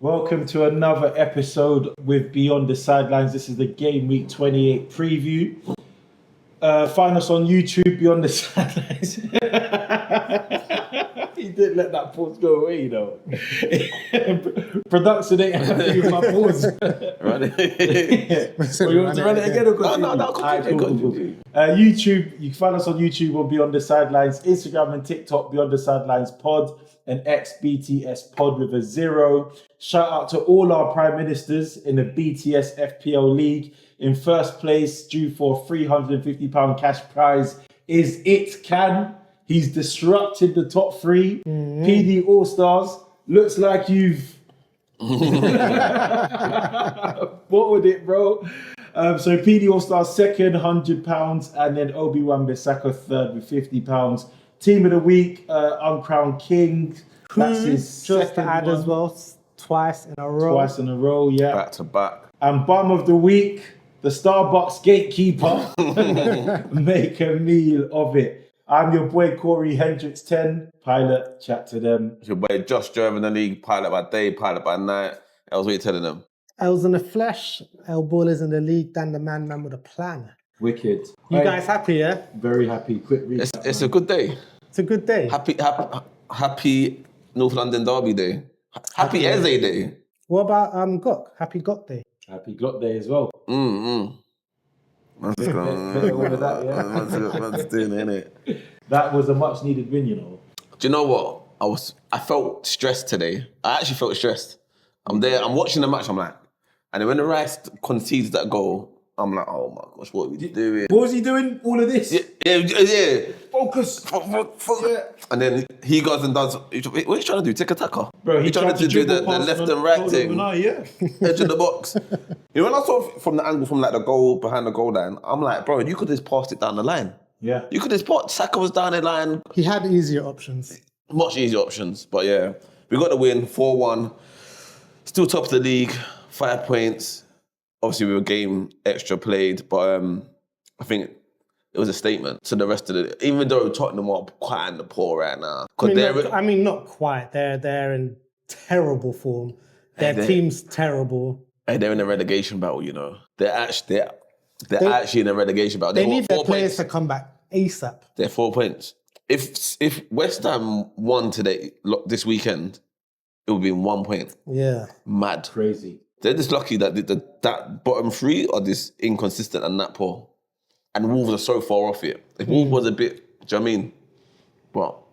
Welcome to another episode with Beyond The Sidelines. This is the Game Week 28 preview. Find us on YouTube, Beyond The Sidelines. He didn't let that pause go away, you know. Production ain't happy with my pause. Run You want to run it again or continue? No, Cool. YouTube, you can find us on YouTube or Beyond The Sidelines, Instagram and TikTok, Beyond The Sidelines Pod, and XBTS Pod with a 0. Shout out to all our Prime Ministers in the BTS FPL League. In first place, due for £350 cash prize, is It Can. He's disrupted the top three. PD All-Stars. Looks like you've bottled it, bro. So PD All-Stars second, £100, and then Obi-Wan Bissaka third with £50. Team of the week, Uncrowned King. That's his just second to add one. as well, twice in a row. Twice in a row, yeah. Back to back. And bum of the week, the Starbucks gatekeeper. Make a meal of it. I'm your boy Corey Hendricks 10. Pilot, chat to them. It's your boy Josh driving the league, pilot by day, pilot by night. Else what you telling them? L's in the flesh, L ballers in the league, Dan the man with a plan. Wicked. You guys happy, yeah? Very happy. Quick read. It's a good day. It's a good day. Happy North London Derby Day. Happy Eze Day. What about Gok? Happy Gok Day. Happy Glock Day as well. Man's doing it. That was a much needed win, you know. Do you know what? I felt stressed today. I actually felt stressed. I'm there, I'm watching the match, I'm like, and then when the Rice concedes that goal, I'm like, oh my gosh, what are we doing? What was he doing? All of this? Yeah. Focus. Yeah. And then he goes and does, what are you trying to do? Take a tackle? Bro, He's trying to do the dribble left past and right Ronaldo thing. and I, yeah. Edge of the box. You know, when I saw from the angle from like the goal, behind the goal line, I'm like, bro, you could just passed it down the line. Yeah. You could just put Saka was down the line. He had easier options. Much easier options. But yeah, we got the win, 4-1. Still top of the league, 5 points. Obviously, we were game extra played, but I think it was a statement to the rest of the... Even though Tottenham are quite in the poor right now. Not quite. They're in terrible form. Their team's terrible. Hey, they're in a relegation battle, you know. They're actually in a relegation battle. They need their 4 players points. to come back ASAP. They're 4 points. If West Ham won today, this weekend, it would be 1 point. Yeah. Mad. Crazy. They're just lucky that that bottom three are just inconsistent and that poor. And Wolves are so far off it. If Wolves was a bit, do you know what I mean? Well,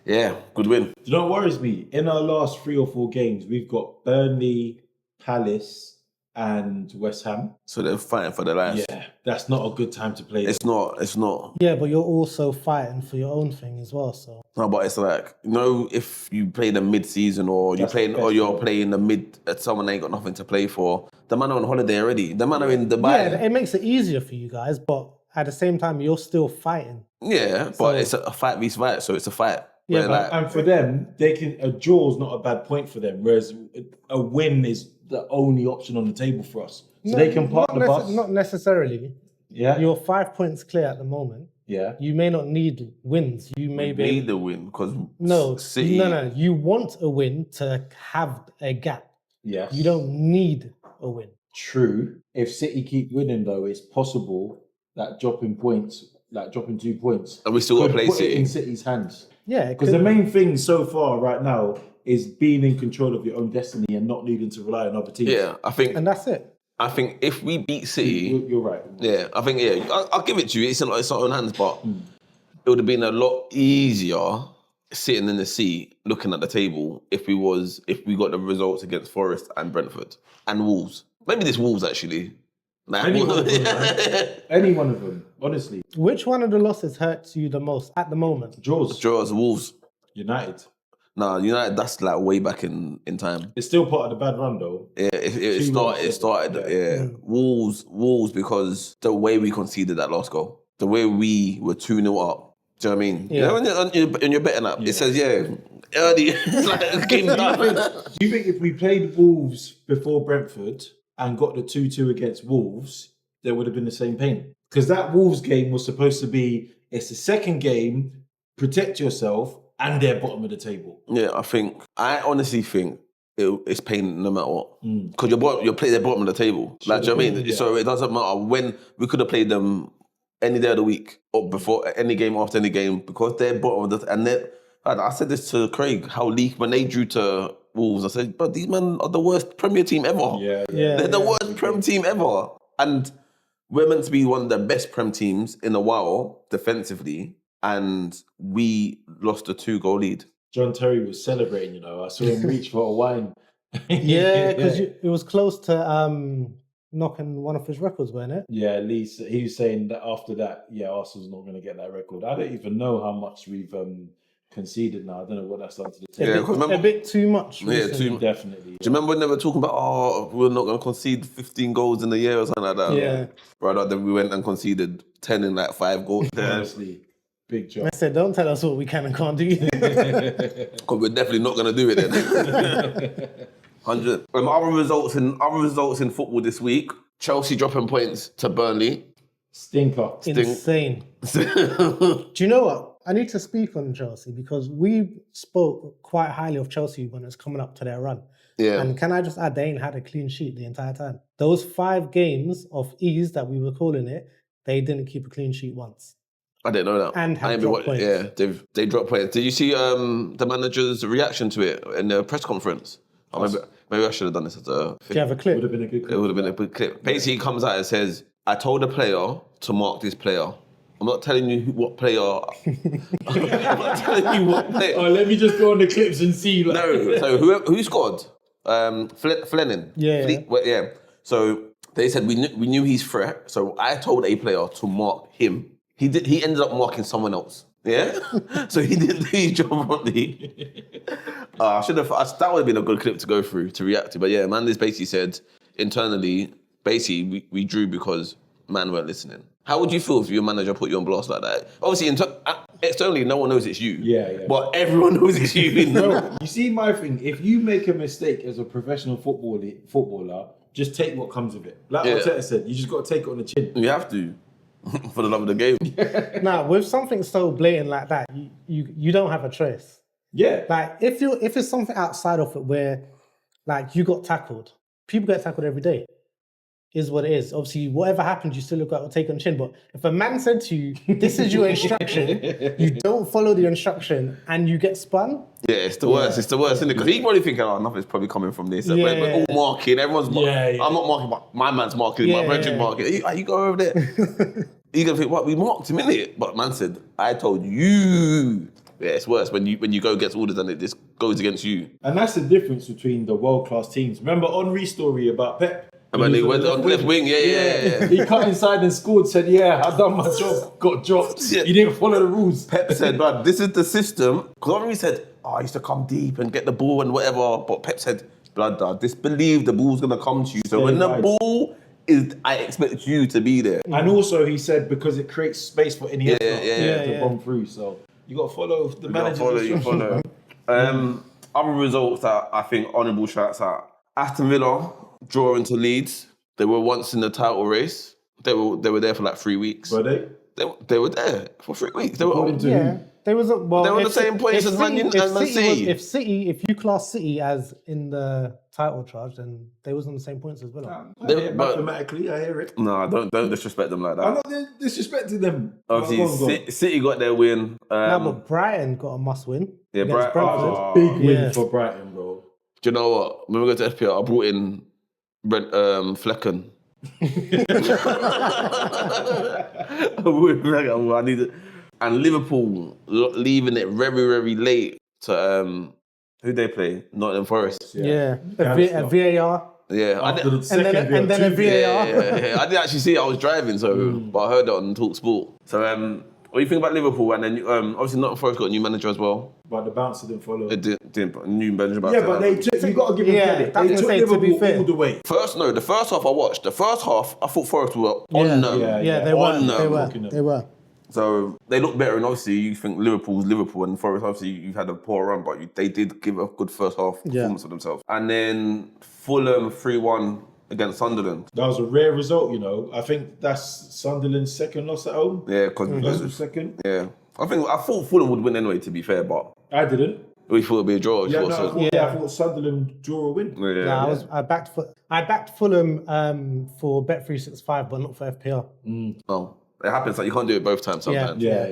yeah, good win. Do you know what worries me? In our last 3 or 4 games, we've got Burnley, Palace, and West Ham. So they're fighting for their lives. Yeah, that's not a good time to play. It's not. Yeah, but you're also fighting for your own thing as well, so... No, but it's like, you know, if you play the mid-season or you're playing the mid, someone ain't got nothing to play for, the man are on holiday already. The man are in Dubai. Yeah, it makes it easier for you guys, but at the same time, you're still fighting. Yeah, but it's a fight v fight, so it's a fight. Yeah, And for them, a draw's not a bad point for them, whereas a win is the only option on the table for us. So they can park the bus. Not necessarily. Yeah. You're 5 points clear at the moment. Yeah. You may not need wins. You may need the win because City. No. You want a win to have a gap. Yes. You don't need a win. True. If City keep winning, though, it's possible that dropping 2 points, and we still got to play put City it in City's hands. Yeah, because the main thing so far right now is being in control of your own destiny and not needing to rely on other teams. Yeah, and that's it. I think if we beat City, you're right. Yeah, I think I'll give it to you. It's in our own hands, but it would have been a lot easier sitting in the seat looking at the table if we got the results against Forest and Brentford and Wolves. Maybe this Wolves actually. Any one of them, man. Any one of them, honestly. Which one of the losses hurts you the most at the moment? Draws, Wolves. United. Nah, United, that's like way back in time. It's still part of the bad run though. Yeah, it started. Yeah. Wolves, because the way we conceded that last goal, the way we were 2-0 up. Do you know what I mean? Yeah. You know, when you're betting up, it says, early, it's like a game done. Do you think if we played Wolves before Brentford and got the 2-2 against Wolves, there would have been the same pain? Because that Wolves game was supposed to be, it's the second game, protect yourself, and they're bottom of the table. Yeah, I honestly think it's pain no matter what. Because you're playing the bottom of the table. Like, do you know what I mean? Yeah. So it doesn't matter when we could have played them any day of the week or before any game after any game because they're bottom of the and I said this to Craig, how League when they drew to Wolves, I said, but these men are the worst Premier team ever. Yeah. They're the worst Prem team ever. And we're meant to be one of the best Prem teams in a while defensively, and we lost a 2-goal lead. John Terry was celebrating, you know. I saw him reach for a wine. Yeah, because it was close to knocking one of his records, wasn't it? Yeah, at least he was saying that after that, Arsenal's not going to get that record. I don't even know how much we've conceded now. I don't know what that's done to the team. Yeah, because remember, A bit too much. Yeah, recently. Definitely. do you remember when they were talking about, we're not going to concede 15 goals in a year or something like that? Yeah. Right, then we went and conceded 10 in like 5 goals. Honestly, big job. I said, don't tell us what we can and can't do. Because we're definitely not going to do it then. 100. Other results in football this week. Chelsea dropping points to Burnley. Stinker. Insane. Do you know what? I need to speak on Chelsea because we spoke quite highly of Chelsea when it's coming up to their run. Yeah. And can I just add, they ain't had a clean sheet the entire time. Those 5 games of ease that we were calling it, they didn't keep a clean sheet once. I didn't know that. And have I ain't dropped been points. Yeah, they dropped points. Did you see the manager's reaction to it in the press conference? Maybe I should have done this as a thing. Do you have a clip? Would have been a good It would have been a good clip. Basically, he comes out and says, I told the player to mark this player. I'm not telling you what player. I'm not telling you what player. Oh, let me just go on the clips and see. Like. No, so who scored? Flenning. Yeah. So they said we knew he's threat. So I told a player to mark him. He ended up marking someone else. Yeah. So he didn't do his job properly. That would have been a good clip to go through to react to. But yeah, Mandis basically said internally, we drew because man weren't listening. How would you feel if your manager put you on blast like that? Obviously, externally, no one knows it's you. Yeah. But everyone knows it's you. Bro, you see my thing. If you make a mistake as a professional footballer, just take what comes of it. Like Arteta said, you just got to take it on the chin. You have to, for the love of the game. Now, with something so blatant like that, you don't have a choice. Yeah. Like if it's something outside of it where, like, you got tackled, people get tackled every day. Is what it is. Obviously, whatever happens, you still look at take on chin. But if a man said to you, "This is your instruction," you don't follow the instruction and you get spun. Yeah, it's the worst. It's the worst, isn't it? Because he's probably thinking, "Oh, nothing's probably coming from this." Yeah. We're all marking. Everyone's marking. Yeah. I'm not marking. But my man's marking. My brethren's marking. You go over there. You're gonna think, "What? We marked him, innit?" But man said, "I told you." Yeah, it's worse when you go against orders and it just goes against you. And that's the difference between the world-class teams. Remember Henri's story about Pep? And when he went on the left wing, yeah. He cut inside and scored, said, I done my job, got dropped. Yeah. He didn't follow the rules. Pep said, "But this is the system." Because Henri said, I used to come deep and get the ball and whatever. But Pep said, "Blood, disbelieve the ball's going to come to you. So when the ball is, I expect you to be there." And also he said, because it creates space for Iniesta to Yeah. bomb through. So you got to follow the manager's You instructions. follow. Other results that I think honourable shouts at. Aston Villa draw into Leeds. They were once in the title race. They were there for like 3 weeks. Were they? They were there for 3 weeks. They were According to Yeah, they was they were on the same points as Man City. If you class City as in the title charge, then they was on the same points as well. Mathematically, I hear it. No, don't disrespect them like that. I'm not disrespecting them. Obviously, City got their win. But Brighton got a must win. Yeah, against Brentford. Big win Yeah. for Brighton, bro. Do you know what? When we go to FPL, I brought in Flecken. I need it. And Liverpool leaving it very, very late to who they play? Nottingham Forest. Yeah. A VAR. Yeah, After the And second then a VAR. VAR. yeah. I didn't actually see it. I was driving, but I heard it on Talk Sport. So, what do you think about Liverpool? And then obviously Nottingham Forest got a new manager as well. But the bouncer didn't follow. It didn't new manager. Yeah, but they took, you got to give them credit. that's They what took I'm saying, to be Liverpool fair. all the way. The first half I watched. The first half I thought Forest were on them. Yeah, they On were. them. They were. So they look better, and obviously you think Liverpool's Liverpool, and Forest obviously you've had a poor run, but they did give a good first half performance of themselves. And then Fulham 3-1 against Sunderland. That was a rare result, you know. I think that's Sunderland's second loss at home. Yeah, because That's the second. yeah, I thought Fulham would win anyway. To be fair, but I didn't. We thought it'd be a draw. Yeah, so, I thought Sunderland draw or win. yeah. I backed Fulham for Bet365, but not for FPL. Oh, it happens. Like you can't do it both times sometimes. Yeah.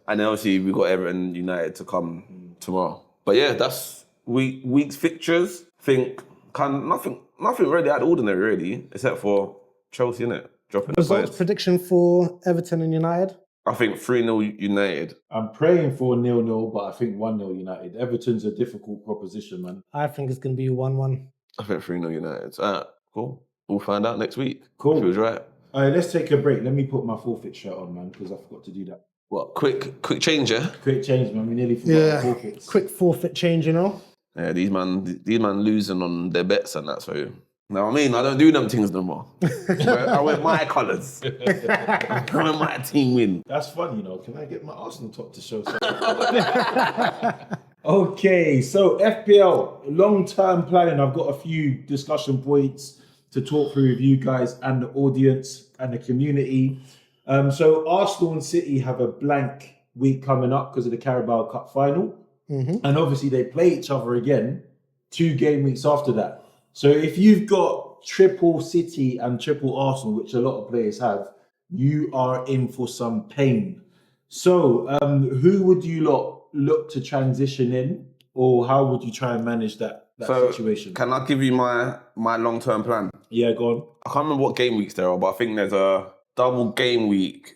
And then obviously we got Everton United to come tomorrow. But yeah, that's week's fixtures. I think nothing really out of ordinary really, except for Chelsea, innit? Dropping the Results points. prediction for Everton and United? I think 3-0 United. I'm praying for 0-0, but I think 1-0 United. Everton's a difficult proposition, man. I think it's going to be 1-1. I think 3-0 United. Cool. We'll find out next week. Cool. Feels right. All right, let's take a break. Let me put my forfeit shirt on, man, because I forgot to do that. What? Quick change, yeah? Quick change, man. We nearly forgot the forfeits. Quick forfeit change, you know? Yeah, these man losing on their bets and that, so... Now, I mean, I don't do them things no more. I wear my colours. I wear my team win. That's funny, you know. Can I get my Arsenal top to show something? Okay, so FPL, long-term planning. I've got a few discussion points to talk through with you guys and the audience and the community. So Arsenal and City have a blank week coming up because of the Carabao Cup final. And obviously they play each other again 2 game weeks after that. So if you've got triple City and triple Arsenal, which a lot of players have, you are in for some pain. So who would you look to transition in, or how would you try and manage that situation? Can I give you my long-term plan? Yeah, go on. I can't remember what game weeks there are, but I think there's a double game week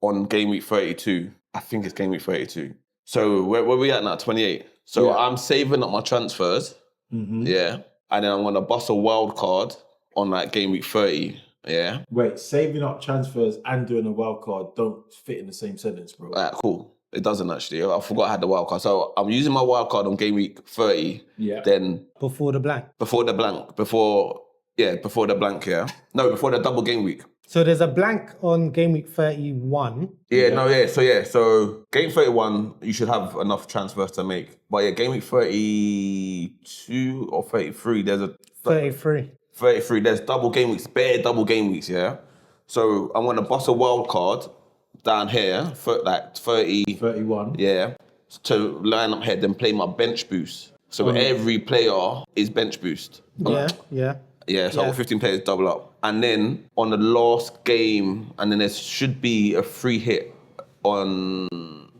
on game week 32. I think it's game week 32. So where we at now? 28. So Yeah. I'm saving up my transfers. Yeah. And then I'm going to bust a wild card on like game week 30. Yeah. Wait, saving up transfers and doing a wild card don't fit in the same sentence, bro. Alright, cool. It doesn't actually. I forgot I had the wild card. So I'm using my wild card on game week 30. Yeah. Then Before the blank. before the blank, yeah. No, before the double game week. So there's a blank on game week 31. So game 31, you should have enough transfers to make. But yeah, game week 32 or 33, there's a 33. 33, there's double game weeks, bare double game weeks, yeah? So I'm gonna bust a wild card down here for like 30, 31. yeah, to line up here, then play my bench boost. So every player is bench boost. Yeah, so I've got 15 players double up. And then on the last game, and then there should be a free hit on...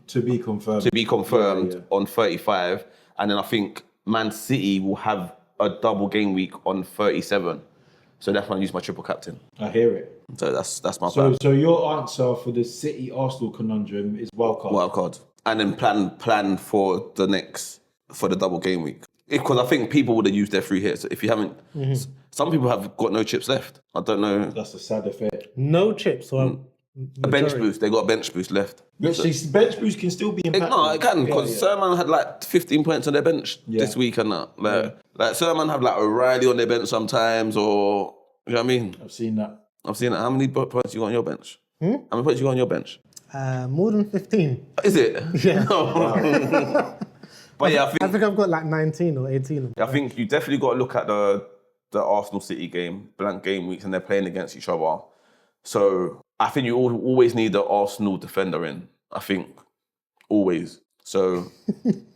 To be confirmed. Yeah. On 35. And then I think Man City will have a double game week on 37. So that's when I use my triple captain. I hear it. So that's my plan. So your answer for the City-Arsenal conundrum is wildcard. Wildcard. And then plan for the double game week. Because I think people would have used their free hits. If you haven't... Some people have got no chips left. I don't know. That's a sad affair. No chips. Or A bench boost. They got a bench boost left. Actually, bench boost can still be impactful. No, it can, because Sermon had like 15 points on their bench this week and that. Like Sermon have like O'Reilly on their bench sometimes, or you know what I mean? I've seen that. How many points you got on your bench? How many points you got on your bench? more than 15. Is it? Yeah. But yeah, I think I've got like 19 or 18. I think you definitely got to look at the Arsenal City game, blank game weeks, and they're playing against each other. So I think you always need the Arsenal defender in. I think always. So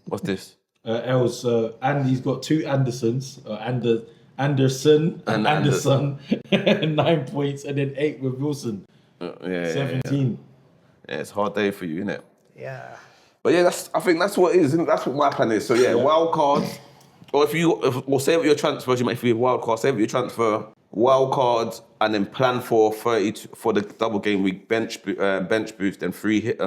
what's this? Andy's got 2 Andersons, Anderson and Anderson, 9 points, and then 8 with Wilson. 17. Yeah, it's a hard day for you, isn't it? Yeah. But yeah, I think that's what it is. That's what my plan is. So yeah, wild cards. Or save up your transfers, if you have wild card, save up your transfer, wild cards, and then plan for 30 for the double game week, bench boost, and free hit,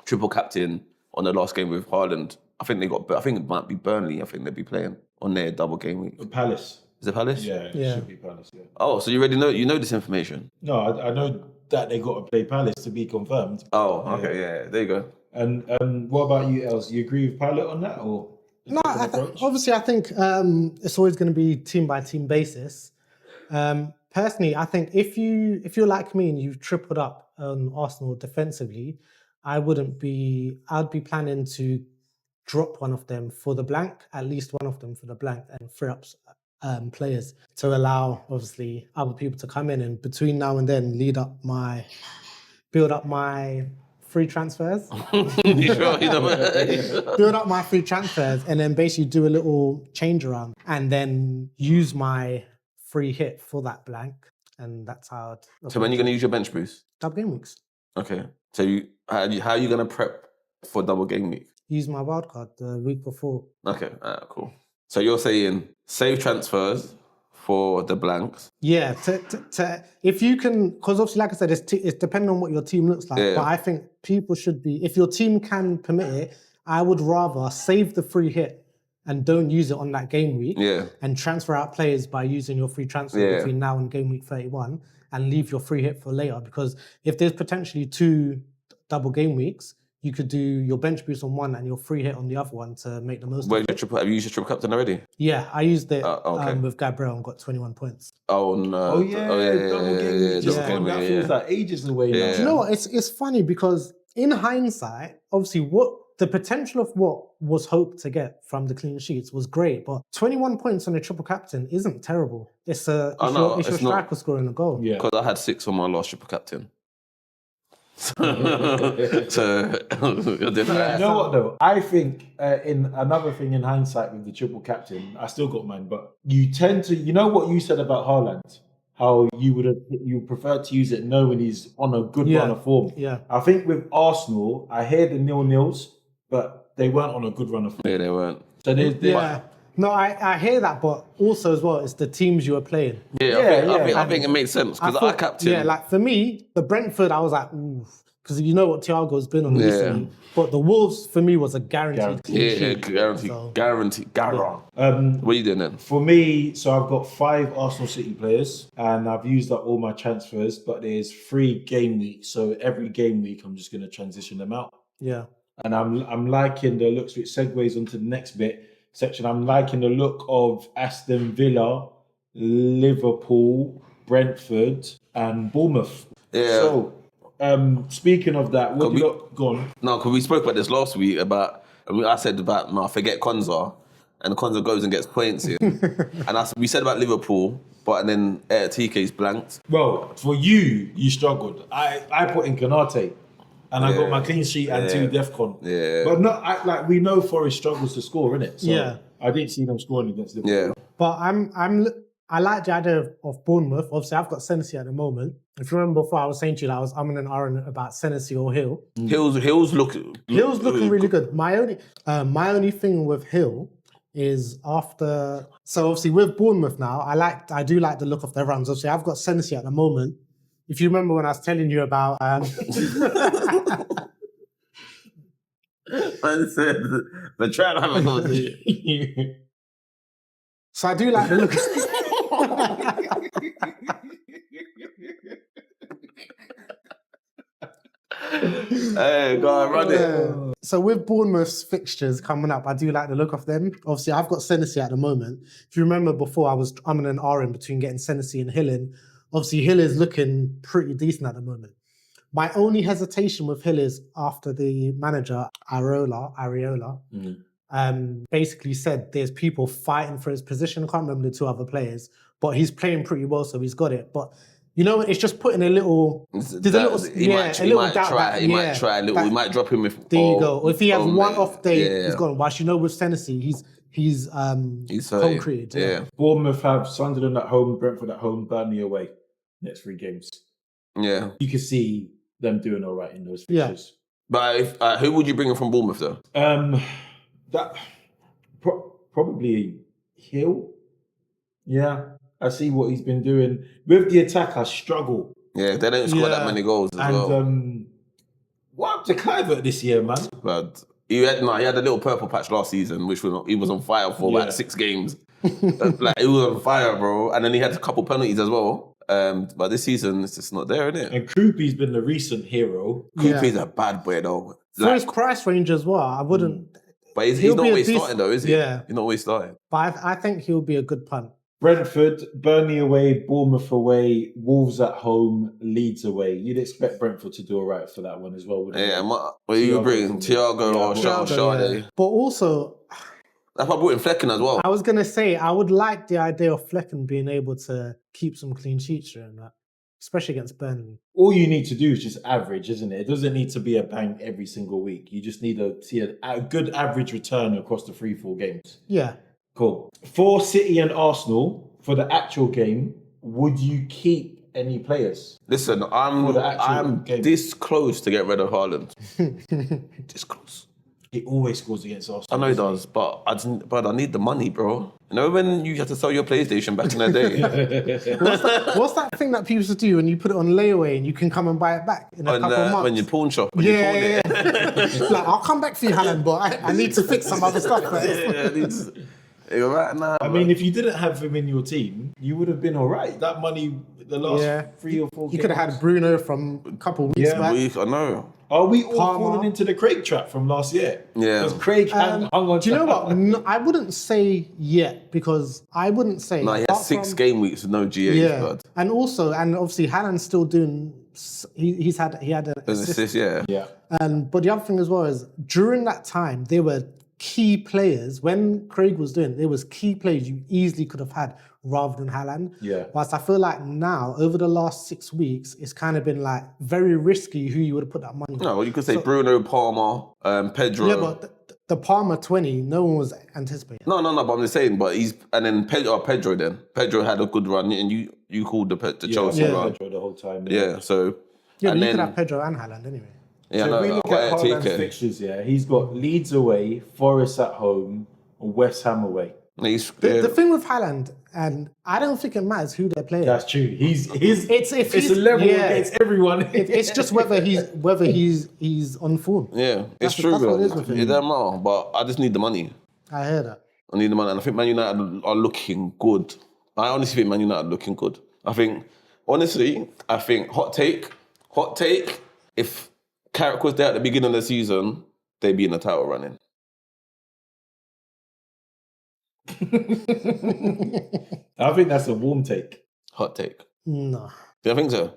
triple captain on the last game with Haaland. I think it might be Burnley. I think they'll be playing on their double game week. Palace. Is it Palace? Yeah, it should be Palace. Yeah. Oh, so you already know this information? No, I know that they got to play Palace to be confirmed. Oh, okay, yeah, there you go. And what about you, Els? You agree with Pilot on that, or? No, obviously I think it's always going to be team by team basis. Personally, I think if you're like me and you've tripled up on Arsenal defensively, I'd be planning to drop one of them for the blank, at least one of them for the blank, and free up players to allow obviously other people to come in, and between now and then build up my free transfers. You sure? You know? Build up my free transfers and then basically do a little change around and then use my free hit for that blank. And that's how So when are you going to use your bench boost? double game weeks. Okay. So how are you going to prep for double game week? Use my wildcard the week before. Okay, cool. So you're saying save transfers for the blanks. Yeah, if you can, because obviously, like I said, it's depending on what your team looks like. Yeah. But I think people should be, if your team can permit it, I would rather save the free hit and don't use it on that game week. Yeah. And transfer out players by using your free transfer between now and game week 31 and leave your free hit for later. Because if there's potentially 2 double game weeks, you could do your bench boost on one and your free hit on the other one to make the most of it. Have you used your triple captain already? Yeah, I used it okay. with Gabriel and got 21 points. Oh no! Oh yeah, double game week. That feels like ages away now. Do you know what? It's funny because in hindsight, obviously, what the potential of what was hoped to get from the clean sheets was great, but 21 points on a triple captain isn't terrible. It's your striker scoring a goal. Yeah, because I had 6 on my last triple captain. So You know what though? I think in another thing in hindsight with the triple captain, I still got mine, but you tend to, you know what you said about Haaland, how you prefer to use it knowing he's on a good run of form. Yeah. I think with Arsenal, I hear the 0-0s, but they weren't on a good run of form. Yeah, they weren't. So No, I hear that, but also as well, it's the teams you were playing. I think it makes sense because I captain. Yeah, like for me, the Brentford, I was like, ooh, because you know what Thiago's been on recently. But the Wolves, for me, was a guaranteed clean sheet. Guaranteed. What are you doing then? For me, so I've got 5 Arsenal City players and I've used up all my transfers, but there's 3 game weeks. So every game week, I'm just going to transition them out. Yeah. And I'm liking the looks, which segues onto the next section. I'm liking the look of Aston Villa, Liverpool, Brentford, and Bournemouth. Yeah. So, speaking of that, what do you got? Go on. No, because we spoke about this last week I said about, forget Konza, and Konza goes and gets points in. And we said about Liverpool, but then TK's blanked. Well, for you struggled. I put in Kanate. And I got my clean sheet and 2 DEFCON. Yeah. But we know Forest struggles to score, innit? So I didn't see them scoring against Liverpool. Yeah. But I like the idea of Bournemouth. Obviously, I've got Senesi at the moment. If you remember before, I was saying to you that I'm in an argument about Senesi or Hill. Hill's looking really good. My only thing with Hill is after. So obviously with Bournemouth now, I do like the look of their runs. Obviously, I've got Senesi at the moment. If you remember when I was telling you about... I said, the trap haven't got to. So I do like the look... Hey, go on, run it. So with Bournemouth's fixtures coming up, I do like the look of them. Obviously, I've got Senesi at the moment. If you remember before, I'm in an R in between getting Senesi and Hill in. Obviously, Hill is looking pretty decent at the moment. My only hesitation with Hill is after the manager, Areola, basically said there's people fighting for his position. I can't remember the 2 other players, but he's playing pretty well, so he's got it. But you know, it's just putting a little... He might try a little. We might drop him if... There you go. Or if he has one off day, he's gone. Whilst you know with Senesi, he's concreted. Yeah. Bournemouth have Sunderland at home, Brentford at home, Burnley away. Next 3 games. Yeah. You can see them doing all right in those fixtures. Yeah. But who would you bring in from Bournemouth though? Probably Hill. Yeah. I see what he's been doing. With the attack, I struggle. Yeah, they don't score that many goals as well. What up to Clivert this year, man? But he had a little purple patch last season, which he was on fire for about 6 games. He was on fire, bro. And then he had a couple penalties as well. But this season, it's just not there, isn't it? And Krupi's been the recent hero. Krupi's a bad boy, though. For his price range as well, I wouldn't... But he's not always starting, though, is he? Yeah. He's not always starting. But I think he'll be a good punt. Brentford, Burnley away, Bournemouth away, Wolves at home, Leeds away. You'd expect Brentford to do all right for that one as well, wouldn't you? Yeah, what do you bring? Thiago or Sade? But also... That's why I brought in Flecken as well. I was going to say, I would like the idea of Flecken being able to keep some clean sheets during that. especially against Burnley. All you need to do is just average, isn't it? It doesn't need to be a bang every single week. You just need to see a good average return across the 3-4 games. Yeah. Cool. For City and Arsenal, for the actual game, would you keep any players? Listen, I'm this close to get rid of Haaland. This close. He always scores against Arsenal. I know he does, but I need the money, bro. You know when you had to sell your PlayStation back in the day? What's that thing that people used to do when you put it on layaway and you can come and buy it back in a couple of months? When you pawn shop, when you pawn it. Like, I'll come back for you, Haaland, but I need to fix some other stuff first. You're right now. I mean, if you didn't have him in your team, you would have been all right. That money, the last 3 or 4 games. You could have had Bruno from a couple of weeks back. I know. Are we all falling into the Craig trap from last year? Yeah. Because Craig hung on. Do you know what? No, I wouldn't say yet, because I wouldn't say. No, he had 6 game weeks with no GAs, Yeah, blood. and obviously Haaland's still doing. He had an assist. Yeah. But the other thing as well is during that time there were key players. When Craig was doing, there was key players you easily could have had rather than Haaland. Yeah. Whilst I feel like now, over the last 6 weeks, it's kind of been like very risky who you would have put that money on. No, well, you could say Bruno, Palmer, Pedro. Yeah, but the Palmer 20, no one was anticipating. No, but I'm just saying, but Pedro then. Pedro had a good run, and you called the Chelsea run. Pedro the whole time. Yeah, so... Yeah, but you could have Pedro and Haaland anyway. Yeah, so if we look at Haaland's fixtures, he's got Leeds away, Forest at home, West Ham away. The thing with Haaland, and I don't think it matters who they're playing. That's true. It's a level against everyone. It's just whether he's on form. Yeah, it's true. That's what it is with him. It doesn't matter, but I just need the money. I hear that. I need the money, and I think Man United are looking good. I honestly think Man United are looking good. I think hot take, if Carrick was there at the beginning of the season, they'd be in the title running. I think that's a warm take. Hot take. No. Do you think so?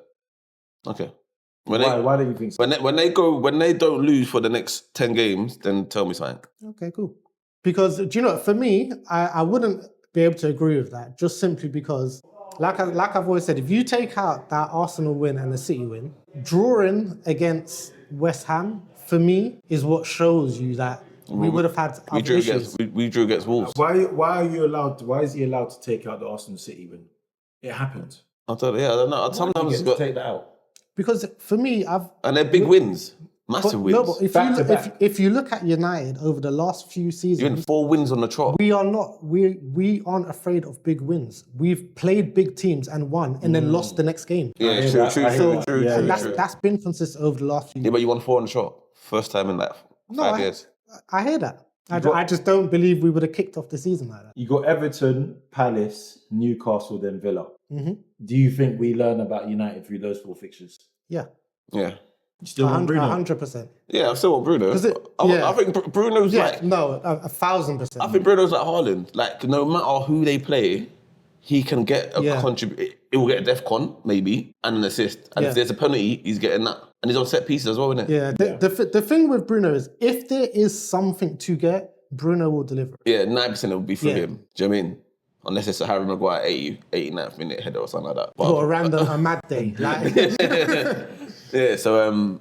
Okay. Why do you think so? When they don't lose for the next 10 games, then tell me something. Okay, cool. Because, do you know, for me, I wouldn't be able to agree with that, just simply because, like I've always said, if you take out that Arsenal win and the City win, drawing against West Ham, for me, is what shows you that we would have had other issues. We drew against Wolves. Why is he allowed to take out the Arsenal City win? It happened. I don't know. Sometimes you get to take that out. Because for me, and they're big wins. Massive wins. No, but if you look at United over the last few seasons, you're in 4 wins on the trot. We aren't afraid of big wins. We've played big teams and won, and then lost the next game. Yeah, true. And that's been consistent over the last few years. Yeah, but you won 4 on the trot. First time in like 5 years. I hear that. I just don't believe we would have kicked off the season like that. You got Everton, Palace, Newcastle, then Villa. Mm-hmm. Do you think we learn about United through those 4 fixtures? Yeah. Yeah. You still want Bruno? 100%. Yeah, I still want Bruno. I think Bruno's like... No, 1,000%. I think Bruno's like Haaland. Like, no matter who they play, he can get a contribute. He will get a def con, maybe, and an assist. And if there's a penalty, he's getting that. And he's on set pieces as well, isn't it? Yeah. The thing with Bruno is, if there is something to get, Bruno will deliver. Yeah, 9% it will be through him. Do you know what I mean? Unless it's a Harry Maguire 89th minute header or something like that. But, or around a mad day. Yeah, so,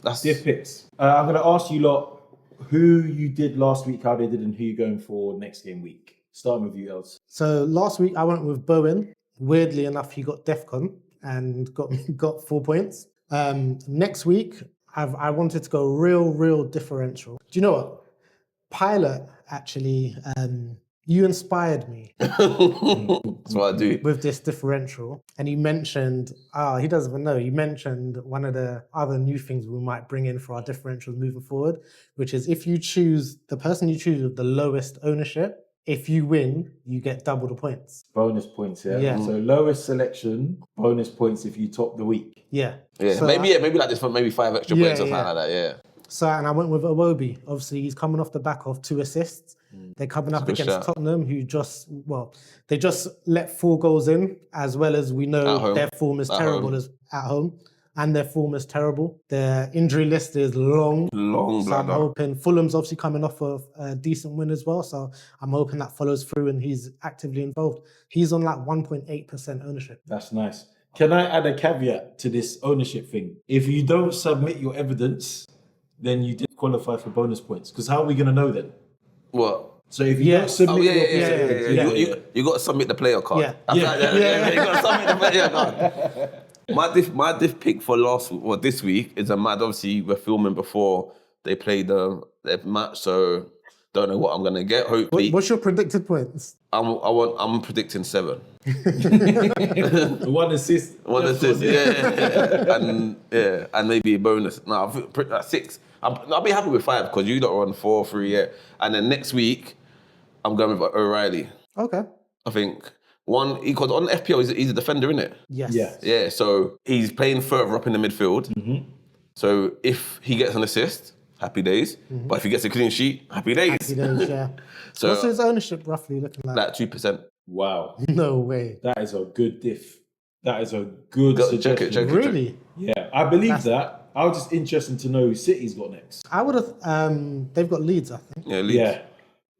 that's... Good picks. I'm going to ask you lot who you did last week, how they did, and who you're going for next game week. Starting with you, Els. So last week I went with Bowen. Weirdly enough, he got DEFCON and got 4 points. Next week, I wanted to go real differential. Do you know what? Pilot, actually, you inspired me. That's what I do. With this differential. And he mentioned, he doesn't even know, he mentioned one of the other new things we might bring in for our differentials moving forward, which is if you choose, the person you choose with the lowest ownership, if you win, you get double the points. Bonus points, yeah. So lowest selection, bonus points if you top the week. Yeah. So maybe like this for maybe 5 extra points or something like that, yeah. So, and I went with Iwobi. Obviously, he's coming off the back of 2 assists. They're coming up against Tottenham, who they just let 4 goals in, as well as we know their form is terrible at home. And their form is terrible. Their injury list is long. So I'm hoping Fulham's obviously coming off of a decent win as well. So I'm hoping that follows through and he's actively involved. He's on like 1.8% ownership. That's nice. Can I add a caveat to this ownership thing? If you don't submit your evidence, then you didn't qualify for bonus points. Because how are we going to know then? What? So if you don't submit your evidence, You got to submit the player card. Yeah. You got to submit the player card. My diff pick for this week is a mad. Obviously, we're filming before they play the match, so don't know what I'm gonna get. Hopefully, What's your predicted points? I'm predicting 7. one assist. One assist, and maybe a bonus. No, I think 6. I'll be happy with 5 because you lot are on 4, 3, yeah. And then next week, I'm going with O'Reilly. Okay. I think because on FPL he's a defender, isn't it? Yes. Yeah. So he's playing further up in the midfield. Mm-hmm. So if he gets an assist, happy days. Mm-hmm. But if he gets a clean sheet, happy days. Happy days, yeah. So what's his ownership roughly looking like? like 2%. Wow. No way. That is a good diff. That is a good suggestion. Check it. Really? Yeah, I believe that. I was just interested to know who City's got next. I would have. They've got Leeds, I think. Yeah, Leeds. Yeah,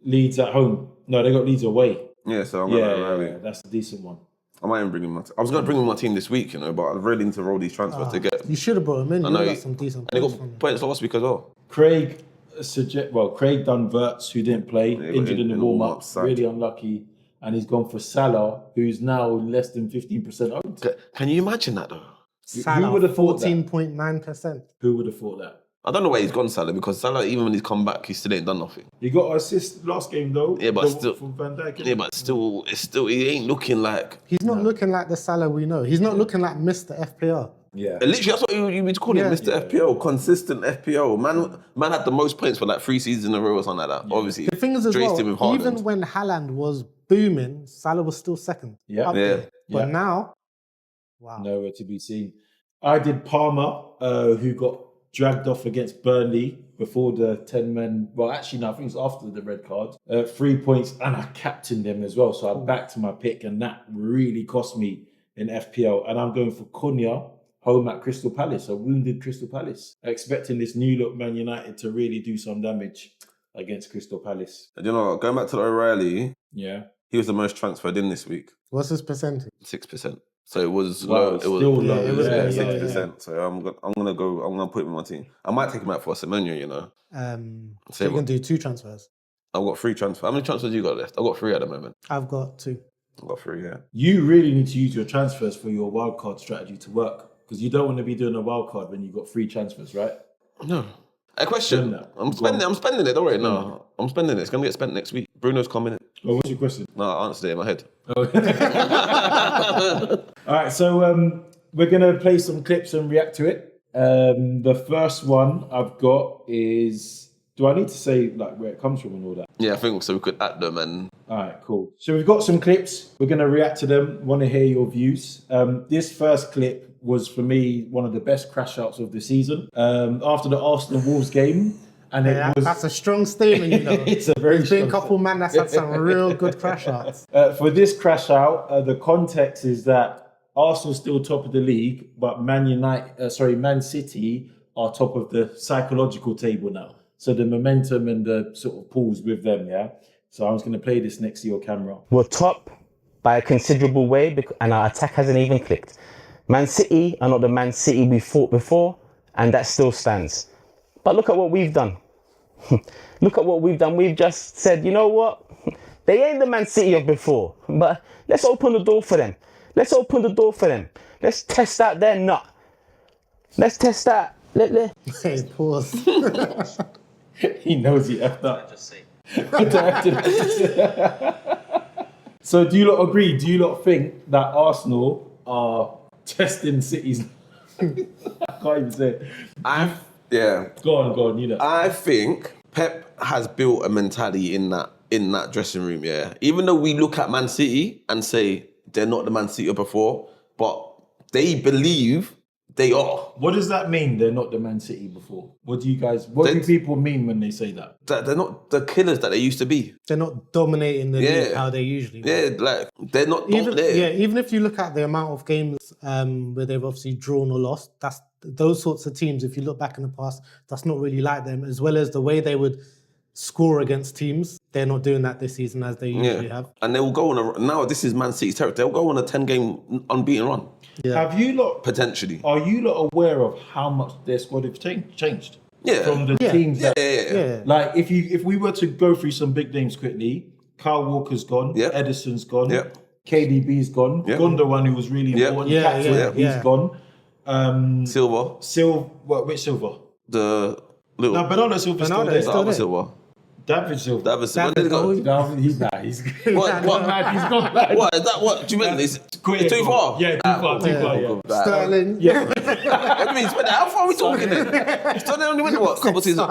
Leeds at home. No, they got Leeds away. Yeah, so I'm going Yeah, that's a decent one. I might even bring him. I was going to bring him my team this week, but I really need to roll these transfers to get. You should have brought him in. I You know. got some decent And he points got from him. points last week as well. Craig done Wirtz, who didn't play, got injured in the warm-up, warm-up, really unlucky. And he's gone for Salah, who's now less than 15% owned. Can you imagine that though? Salah, would have thought that? 14.9%. Who would have thought that? I don't know where he's gone, Salah, because Salah, even when he's come back, he still ain't done nothing. He got an assist last game though. Yeah, but still, from Van Dijk. yeah, but still, he ain't looking like. He's not looking like the Salah we know. He's not looking like Mr. FPR. Yeah. Literally, that's what you mean to call him, Mr. FPL, consistent FPL. Man had the most points for like 3 seasons in a row or something like that. Obviously, The thing is as traced him with well, Haaland. even when Haaland was booming, Salah was still second. Yeah. up Yeah. there. But now, wow. Nowhere to be seen. I did Palmer, who got dragged off against Burnley before the 10-man. Well, actually, no, I think it was after the red card. 3 points, and I captained them as well. So I backed my pick, and that really cost me in FPL. And I'm going for Cunha, home at Crystal Palace, a wounded Crystal Palace. Expecting this new look Man United to really do some damage against Crystal Palace. You know, going back to O'Reilly, Yeah. he was the most transferred in this week, What's his percentage? 6%. So it was Wow, low. it's still low. Yeah, it was Yeah, low, Yeah, yeah, 6%. So I'm gonna put him in my team. I might take him out for a Semenyo, So you can do 2 transfers. I've got 3 transfers. How many transfers you got left? I've got 3 at the moment. I've got 2. I've got 3, yeah. You really need to use your transfers for your wildcard strategy to work. Because you don't want to be doing a wildcard when you've got 3 transfers, right? No. A question. Spend that. I'm spending it. Don't worry. No, I'm spending it. It's gonna get spent next week. Bruno's coming in. Oh, what's your question? No, I answered it in my head. All right, so we're going to play some clips and react to it. The first one I've got is... Do I need to say like where it comes from and all that? Yeah, I think so. We could add them and. All right, cool. So we've got some clips. We're going to react to them. Want to hear your views. This first clip was, for me, one of the best crash outs of the season. After the Arsenal-Wolves game. And it was... That's a strong statement, you know. It's a very There's been a strong couple man that's had some real good crash outs. For this crash out, the context is that Arsenal's still top of the league, but Man City are top of the psychological table now. So the momentum and the sort of pulls with them, yeah? So I was going to play this next to your camera. We're top by a considerable way, and our attack hasn't even clicked. Man City are not the Man City we fought before, and that still stands. But look at what we've done. Look at what we've done. We've just said, you know what? They ain't the Man City of before, but let's open the door for them. Let's open the door for them. Let's test out their nut. Let's test that. Hey, pause. He knows he effed up. So do you lot agree? Do you lot think that Arsenal are testing City's... I can't even say it. Yeah. Go on, you know. I think Pep has built a mentality in that dressing room, yeah. Even though we look at Man City and say they're not the Man City of before, but they believe they are. What does that mean? They're not the Man City before. What do people mean when they say that? That they're not the killers that they used to be. They're not dominating the league how they usually Yeah, like they're not even, there. yeah, even if you look at the amount of games where they've obviously drawn or lost, that's those sorts of teams. If you look back in the past, that's not really like them. As well as the way they would score against teams. They're not doing that this season as they usually have. And they will go on now this is Man City's territory. They'll go on a 10-game unbeaten run. Yeah. Have you lot Potentially. Are you lot aware of how much their squad have changed? Yeah. From the teams that Yeah. like if we were to go through some big names quickly, Kyle Walker's gone, Yeah. Edison's gone, Yeah. KDB's gone, Yeah. Gundogan who was really Yeah. important, Yeah, captain, yeah, he's yeah. gone. Silva. Which Silva? The little No, Bernardo Silva's still Bernardo there. is the still other there. Silva. David Silva. David Silva. When did he go? No, he's not. He's What? he's gone mad. What is that? What do you mean? It's too far. Yeah, too far. Yeah. Sterling. Yeah. What do you mean? How far are we talking then? Sterling only went to what? Couple seasons.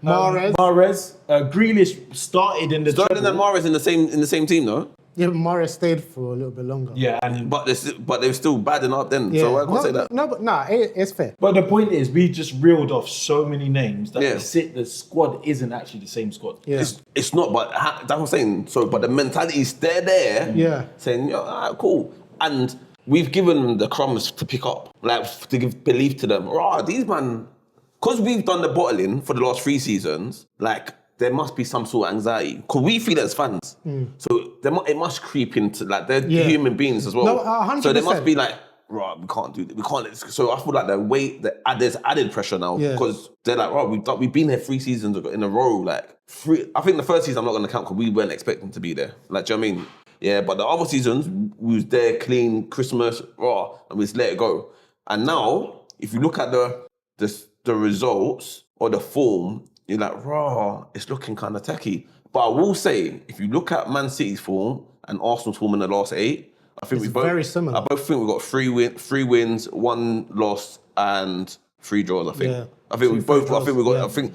Mahrez. Grealish started in the Sterling and Mahrez in the same team, though. Yeah, but Mahrez stayed for a little bit longer. Yeah, and But they were still bad enough then. Yeah. So I can't say that. It's fair. but the point is, we just reeled off so many names that Yeah. the squad isn't actually the same squad. Yeah. It's not, but that's what I'm saying. So, but the mentality is there. Yeah. Saying, all right, cool. And we've given them the crumbs to pick up, like to give belief to them. Right, these man, because we've done the bottling for the last 3 seasons, like there must be some sort of anxiety. Because we feel as fans. So it must creep into, like, they're human beings as well. No, 100%. So there must be like, right, we can't do this. We can't. So I feel like there's added pressure now because they're like, right, we've been here 3 seasons in a row. Like, I think the first season I'm not going to count because we weren't expecting to be there. Like, do you know what I mean? Yeah, but the other seasons, we was there, clean, Christmas, and we just let it go. And now, if you look at the results or the form, you're like, it's looking kind of tacky. But I will say, if you look at Man City's form and Arsenal's form in the last 8, I think It's very similar. I both think we've got 3 wins, 1 loss, and 3 draws. I think. Yeah. I think we both. I think we got. Yeah. I think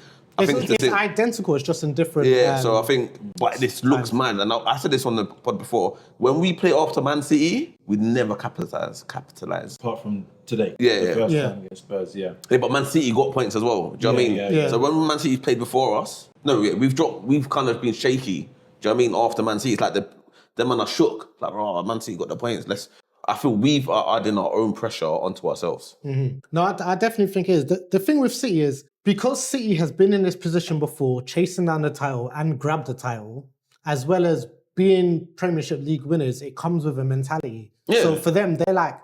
It's identical. It's just in different. yeah, so I think, but this looks mad. And I said this on the pod before. When we play after Man City, we never capitalize. Apart from today. Yeah, the yeah. first Yeah. time against Spurs, yeah. Yeah, but Man City got points as well. Do you know what I mean? Yeah. So when Man City played before us, we've kind of been shaky. Do you know what I mean? After Man City, it's like the man are shook. Like, Man City got the points. I feel we've adding our own pressure onto ourselves. No, I definitely think it is. The thing with City is, because City has been in this position before, chasing down the title and grabbed the title, as well as being Premiership League winners, it comes with a mentality. Yeah. So for them, they're like,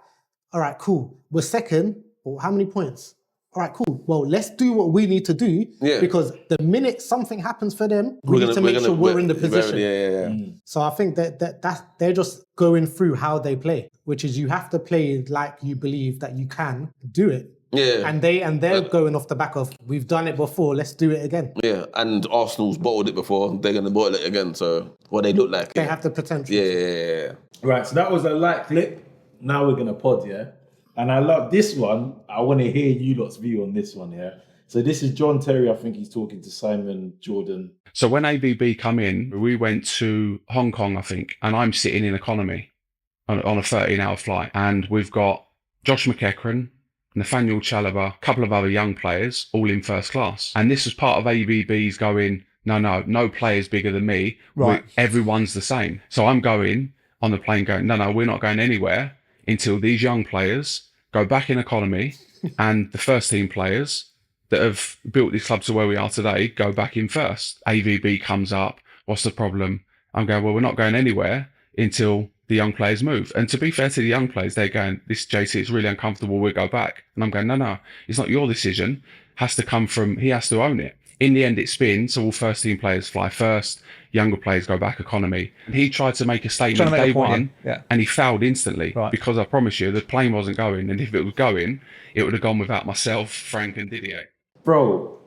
all right, cool. We're second. Well, how many points? All right, cool. Well, let's do what we need to do. Yeah. Because the minute something happens for them, we need to make sure we're in the position. Yeah. So I think that they're just going through how they play, which is you have to play like you believe that you can do it. Yeah. And they're going off the back of, we've done it before, let's do it again. Yeah, and Arsenal's bottled it before. They're going to bottle it again. So what they look like. They have the potential. Yeah. Right, so that was a light clip. Now we're going to pod, yeah? And I love this one. I want to hear you lot's view on this one, yeah? So this is John Terry. I think he's talking to Simon Jordan. So when AVB come in, we went to Hong Kong, I think, and I'm sitting in economy on a 13-hour flight. And we've got Josh McEachran, Nathaniel Chalobah, a couple of other young players, all in first class. And this was part of AVB's going, no player's bigger than me. Right. Everyone's the same. So I'm going on the plane going, no, we're not going anywhere until these young players go back in economy and the first team players that have built this club to where we are today go back in first. AVB comes up. What's the problem? I'm going, well, we're not going anywhere until the young players move. And to be fair to the young players, they're going, this JT, it's really uncomfortable, we'll go back. And I'm going, no, it's not your decision. Has to come from, he has to own it. In the end, it spins, so all first team players fly first, younger players go back economy. And he tried to make a statement day one, and he fouled instantly, because I promise you, the plane wasn't going, and if it was going, it would have gone without myself, Frank and Didier. Bro,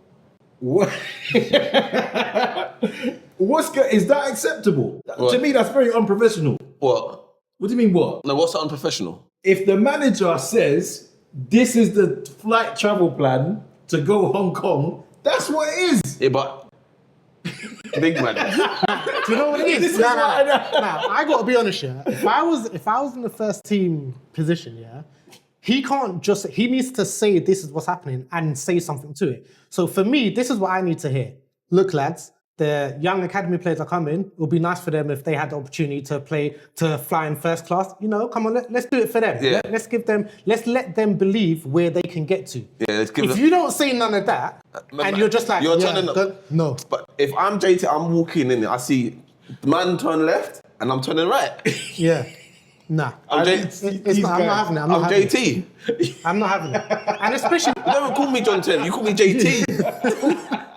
what? Is that acceptable? What? To me, that's very unprofessional. What? What do you mean, what? No, what's unprofessional? If the manager says this is the flight travel plan to go Hong Kong, that's what it is. Yeah, but big man. Do you know what it is? This is what I know. Now, I got to be honest, yeah. If I was in the first team position, yeah, he needs to say this is what's happening and say something to it. So for me, this is what I need to hear. Look, lads, the young academy players are coming. It would be nice for them if they had the opportunity to fly in first class. You know, come on, let's do it for them. Yeah. Let's let them believe where they can get to. Yeah, let's give If you don't say none of that, and you're just like, no. But if I'm JT, I'm walking in, I see the man turn left and I'm turning right. Yeah. Nah. I'm not having it. I'm JT. I'm not having it. And especially... You never call me John Terry, you call me JT.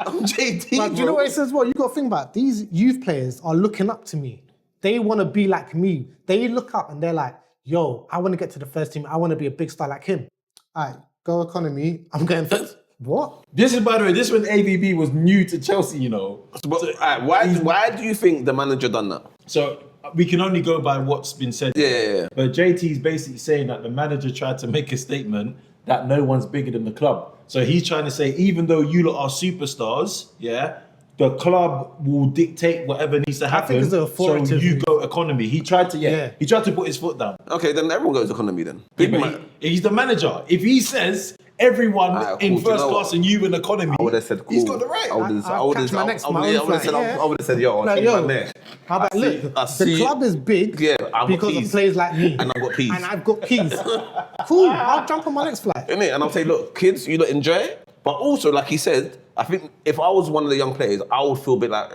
I'm JT, But do you know what it says? Well, you got to think about it. These youth players are looking up to me. They want to be like me. They look up and they're like, yo, I want to get to the first team. I want to be a big star like him. All right, go economy. I'm going first. What? This is, by the way, this when AVB was new to Chelsea, you know. But, why do you think the manager done that? So we can only go by what's been said. Yeah. But JT's basically saying that the manager tried to make a statement that no one's bigger than the club. So he's trying to say, even though you lot are superstars, yeah, the club will dictate whatever needs to happen. I think it's an authoritative so you move. go economy. He tried to put his foot down. Okay, then everyone goes economy then. Yeah, but he's the manager. If he says everyone in cool. first class and you in economy, I would have said cool. he's got the right. I would have said, yo, I'll Like, take yo, my there. how about, look, the club is big because of players like me. And I've got peas. And I've got peas. Cool, I'll jump on my next flight. Innit? And I'll say, look, kids, you lot enjoy it. But also, like he said, I think if I was one of the young players, I would feel a bit like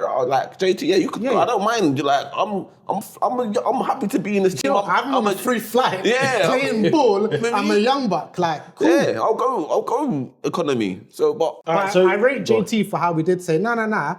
JT, yeah, you could. Yeah. I don't mind. You're like, I'm happy to be in this team. I'm on a free flight. Yeah, playing ball. I'm a young buck. Like, cool. Yeah, I'll go economy. So, but I rate JT for how we did say, nah.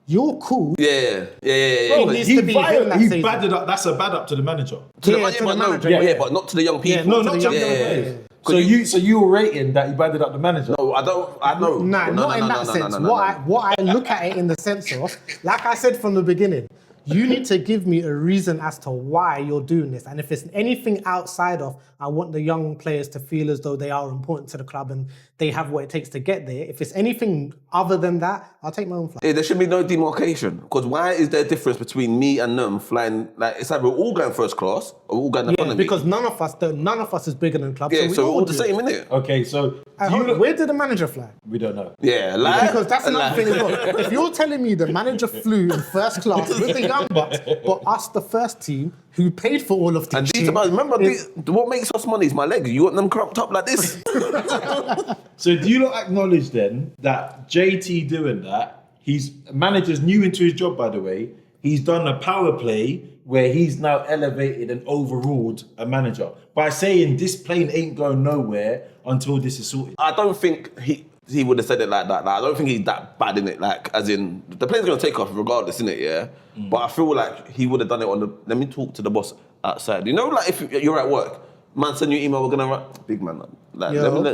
You're cool. Yeah. Bro, He badded up. That's a bad up to the manager. To the to the manager, manager. but not to the young people. no, not to the young players. So you were rating that he badded up the manager? No, I don't. I know. Nah, not in that sense. What I look at it in the sense of, like I said from the beginning, you need to give me a reason as to why you're doing this. And if it's anything outside of, I want the young players to feel as though they are important to the club and they have what it takes to get there. If it's anything other than that, I'll take my own flight. Yeah, there should be no demarcation. Because why is there a difference between me and them flying? Like, it's either we're all going first class or we're all going economy. Because none of us is bigger than the club. Yeah, so we're all the do it. same, innit? Okay, so Where did the manager fly? we don't know. Yeah, like, Because that's another thing as well. If you're telling me the manager flew in first class with the young bucks, but us, the first team, who paid for all of this And these shit, remember, what makes us money is my legs. You want them cramped up like this? So do you not acknowledge then that JT doing that, manager's new into his job, by the way, he's done a power play where he's now elevated and overruled a manager by saying this plane ain't going nowhere until this is sorted. I don't think he would have said it like that. Like, I don't think he's that bad in it. Like, as in, the plane's going to take off regardless, innit, yeah? But I feel like he would have done it on let me talk to the boss outside. You know, like, if you're at work, man, send you email, we're going to write, big man, like, yo.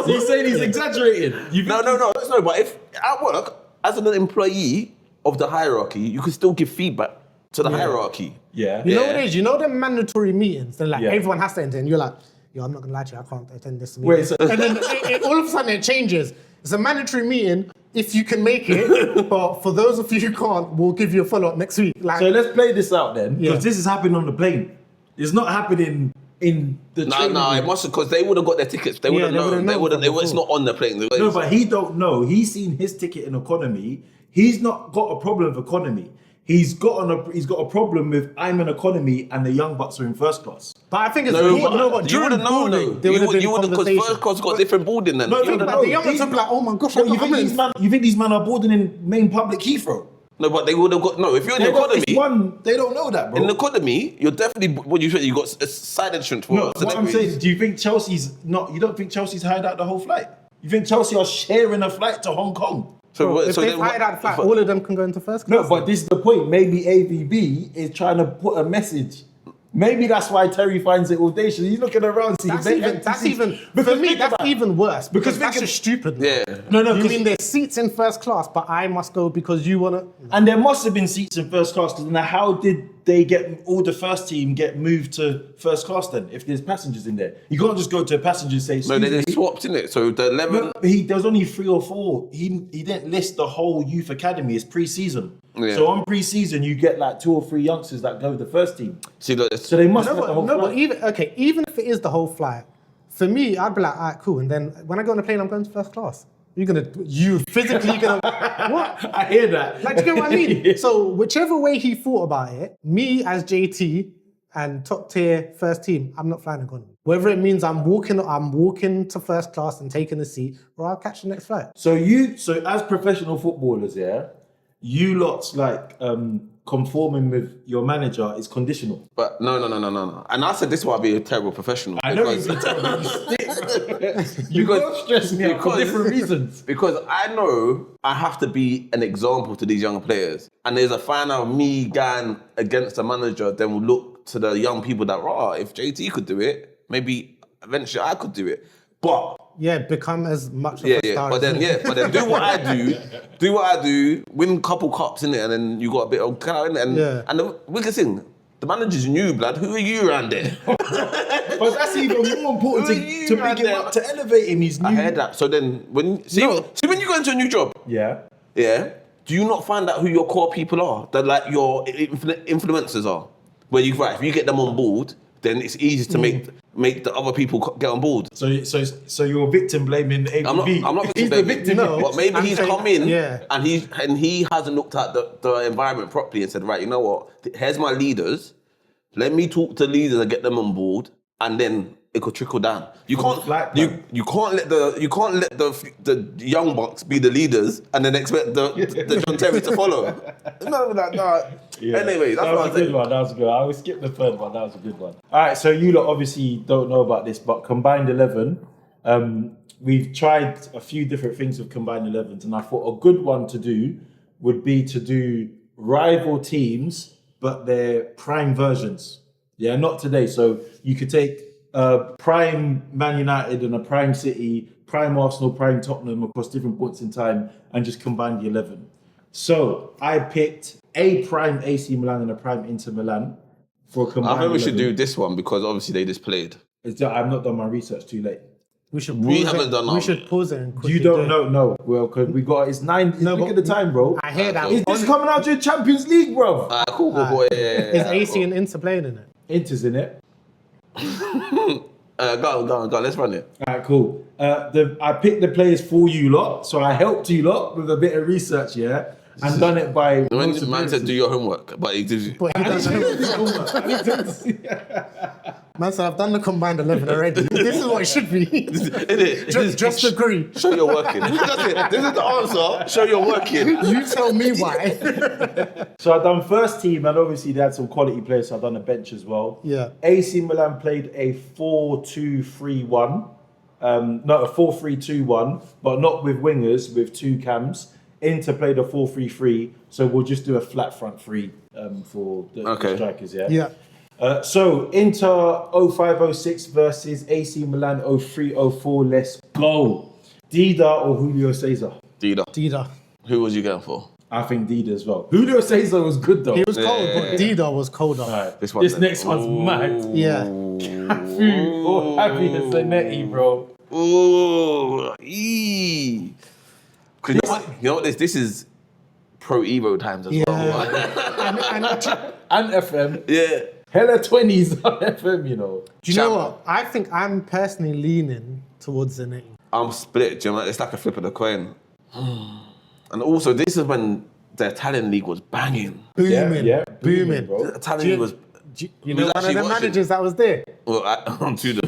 He's saying he's exaggerating. No, but if at work, as an employee of the hierarchy, you can still give feedback to the hierarchy. Yeah. You know what it is? You know the mandatory meetings that everyone has to attend. You're like, yo, I'm not gonna lie to you, I can't attend this meeting. Wait, so- and then all of a sudden it changes. It's a mandatory meeting if you can make it, but for those of you who can't, we'll give you a follow-up next week. Like, So let's play this out then, because Yeah. this is happening on the plane. It's not happening in the train. No, it must because they would have got their tickets. They would have known. They would have. It's not on the plane. No, but he don't know. He's seen his ticket in economy. He's not got a problem with economy. He's got a problem with I'm an economy and the young bucks are in first class. but I think it's No, you know what? you would have known though. There would have been You would have because conversation. first class got different boarding then. No, You would've no, known. The young ones would be like, oh my gosh, What, I you think these men are boarding in main public Heathrow? No, but they would have got no. If you're in the economy, They don't know that, bro. in the economy, you're definitely what you said. You got a side entrance for No, what I'm celebrities. saying, do you think Chelsea's not? You don't think Chelsea's hired out the whole flight? You think Chelsea are sharing a flight to Hong Kong? If they've hired out flight, all of them can go into first class. No, but this is the point. Maybe AVB is trying to put a message. Maybe that's why Terry finds it audacious. He's looking around, see That's even for me. That's even worse because that's just stupid. Yeah. No, You 'cause- mean there's seats in first class, but I must go because you wanna? And there must have been seats in first class. Because now, how did they get all the first team get moved to first class then? If there's passengers in there, you can't just go to a passenger and say, No, "Excuse they me." just swapped in it. So the 11. No, there was only 3 or 4. He didn't list the whole youth academy. It's pre-season. Yeah. So on pre-season, you get like 2 or 3 youngsters that go to the first team. See, look, So they must have the whole No, but flight. even if it is the whole flight, for me, I'd be like, alright, cool. And then when I go on the plane, I'm going to first class You physically gonna what? I hear that. Like, do you get what I mean? So whichever way he thought about it, me as JT and top tier first team, I'm not flying economy. Whether it means I'm walking to first class and taking a seat, or I'll catch the next flight. So as professional footballers, yeah, you lot's like conforming with your manager is conditional. But no. And I said this is why I'd be a terrible professional. I know you'd be terrible. You both stress me out for different reasons. Because I know I have to be an example to these young players. And there's a fan of me going against the manager, then we'll look to the young people that, if JT could do it, maybe eventually I could do it. But become as much of a star. But then do what I do, win a couple cups in it, and then you got a bit of clout in it. And the wicked thing, the manager's new, blood. Who are you around there? But that's even more important to pick him up, to elevate him. He's new. I heard that. So then when you go into a new job, yeah, do you not find out who your core people are? That like your influencers are? Where if you get them on board, then it's easy to make the other people get on board. So you're victim blaming ABB. I'm not He's the victim. No, but maybe he's come in and he hasn't looked at the environment properly and said, right, you know what? Here's my leaders. Let me talk to leaders and get them on board, and then it could trickle down. You can't let the young bucks be the leaders and then expect the John Terry to follow. No. Yeah. Anyway, that was a good one. That was a good one. I will skip the third one. That was a good one. All right, so you lot obviously don't know about this, but combined 11, we've tried a few different things with combined 11s, and I thought a good one to do would be to do rival teams, but they're prime versions. Yeah, not today. So you could take prime Man United and a prime City, prime Arsenal, prime Tottenham across different points in time and just combine the 11. So I picked a prime AC Milan and a prime Inter Milan for a combined I think we 11. should do this one because obviously they just played. I've not done my research, too late. We should pause it and quickly You don't know, no. Well, because we got, it's 9, look at the time, bro. I hear that. Is this coming out during Champions League, bro? Cool. Is AC and Inter playing in it? Inter's in it. Go on, let's run it. All right, cool. I picked the players for you lot, so I helped you lot with a bit of research, yeah? And done it by... When man said do your homework, but he gives you... But he doesn't. Man said, I've done the combined 11 already. This is what it should be. Just agree. Show you're working. That's it. This is the answer. Show you're working. You tell me why. So I've done first team, and obviously they had some quality players, so I've done a bench as well. Yeah. AC Milan played a 4-2-3-1. Not a 4-3-2-1, but not with wingers, with two cams. Inter played a 4-3-3, so we'll just do a flat front three for the strikers, yeah? Yeah. So Inter 05-06 versus AC Milan 03-04. Let's go. Dida or Julio Cesar? Dida. Who was you going for? I think Dida as well. Julio Cesar was good though. He was cold, but Dida was colder. Right. This next one's mad. Yeah. Cafu or Javier Zanetti, bro. Ooh. Eee. You know what this is pro Evo times as well. And FM. Yeah. Hella 20s on FM, you know. Do you know what? I think I'm personally leaning towards Zanetti. I'm split, do you know? It's like a flip of the coin. And also, this is when the Italian league was banging. Booming. Bro. The Italian league was... You know one of the managers that was there? Well, I'm Tudor.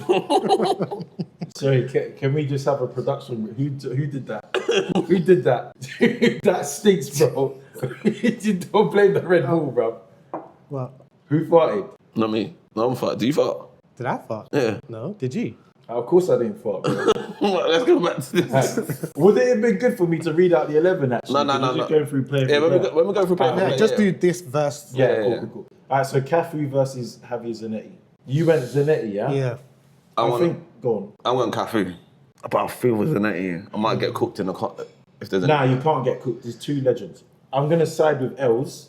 Sorry, can we just have a production? Who did that? Who did that? That stinks, bro. You don't blame the Red Bull, bro. What? Who farted? Not me. No, I'm fart. Do you fart? Did I fart? Yeah. No. Did you? Of course I didn't fart, bro. Let's go back to this. Would it have been good for me to read out the 11, actually? No. Just going through player. Yeah, when we go through player. Yeah, just do this verse. Cool. All right, so Cafu versus Javier Zanetti. You went Zanetti, yeah? Yeah. I think, go on. I went Cafu. But I feel with Zanetti, I might get cooked in the if there's Nah, you can't get cooked. There's two legends. I'm going to side with Els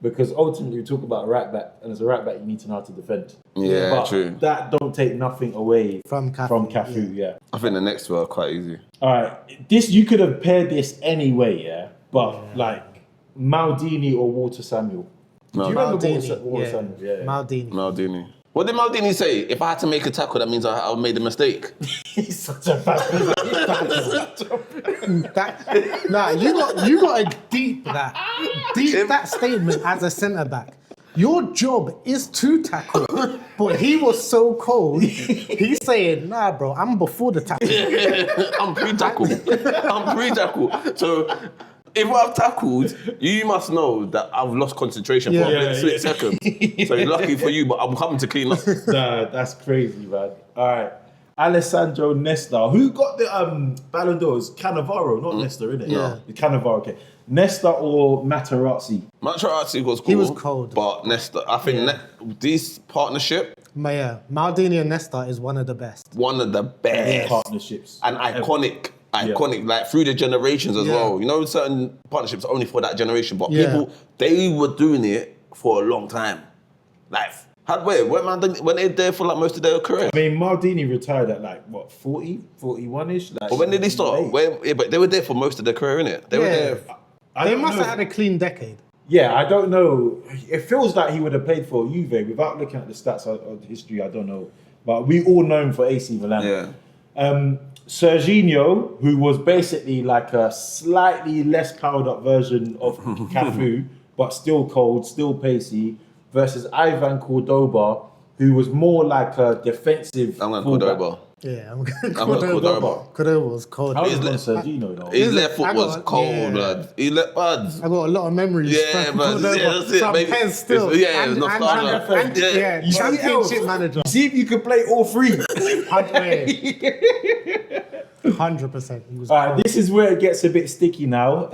because ultimately we talk about a right back, and as a right back, you need to know how to defend. Yeah, but true. That don't take nothing away From Cafu. Yeah. I think the next two are quite easy. All right, you could have paired this anyway, yeah? But like Maldini or Walter Samuel. Do you remember Walter Samuel? Yeah. Maldini. What did Maldini say? If I had to make a tackle, that means I made a mistake. He's such a bad You got to deep that statement as a centre back. Your job is to tackle, but he was so cold. He's saying, "Nah, bro, I'm before the tackle. I'm pre-tackle. So if I've tackled, you must know that I've lost concentration for a split second. So lucky for you, but I'm coming to clean up. Nah, that's crazy, man. All right. Alessandro Nesta, who got the Ballon d'Ors? Cannavaro, not Nesta, innit? Yeah. Cannavaro, okay. Nesta or Materazzi? Materazzi was cool. He was cold. But Nesta, I think this partnership, Maldini and Nesta is one of the best. one of the best. Partnerships. And iconic, like through the generations as well. You know, certain partnerships are only for that generation, but people, they were doing it for a long time. Like, when they there for like most of their career? I mean, Maldini retired at like, what, 40, 41-ish? Like, But when did they start? But they were there for most of their career, innit? They were there. I They don't must know have had a clean decade. Yeah, I don't know. It feels like he would have played for Juve without looking at the stats of history. I don't know, but we all know him for AC Milan. Yeah. Serginho, who was basically like a slightly less powered up version of Cafu, but still cold, still pacey, versus Ivan Cordoba, who was more like a defensive. I'm going fullback. Cordoba. Yeah, I'm going Cordoba. Cordoba was cold. I was on Serginho though. His left foot I was got- cold, yeah. blood. He left buds. I got a lot of memories. Yeah, from man. Cordoba. Yeah, that's it, Some baby. Pez still. It's- And nostalgia. yeah, You see championship else? manager. See if you could play all three. 100%. He was All right, cold. this is where it gets a bit sticky now,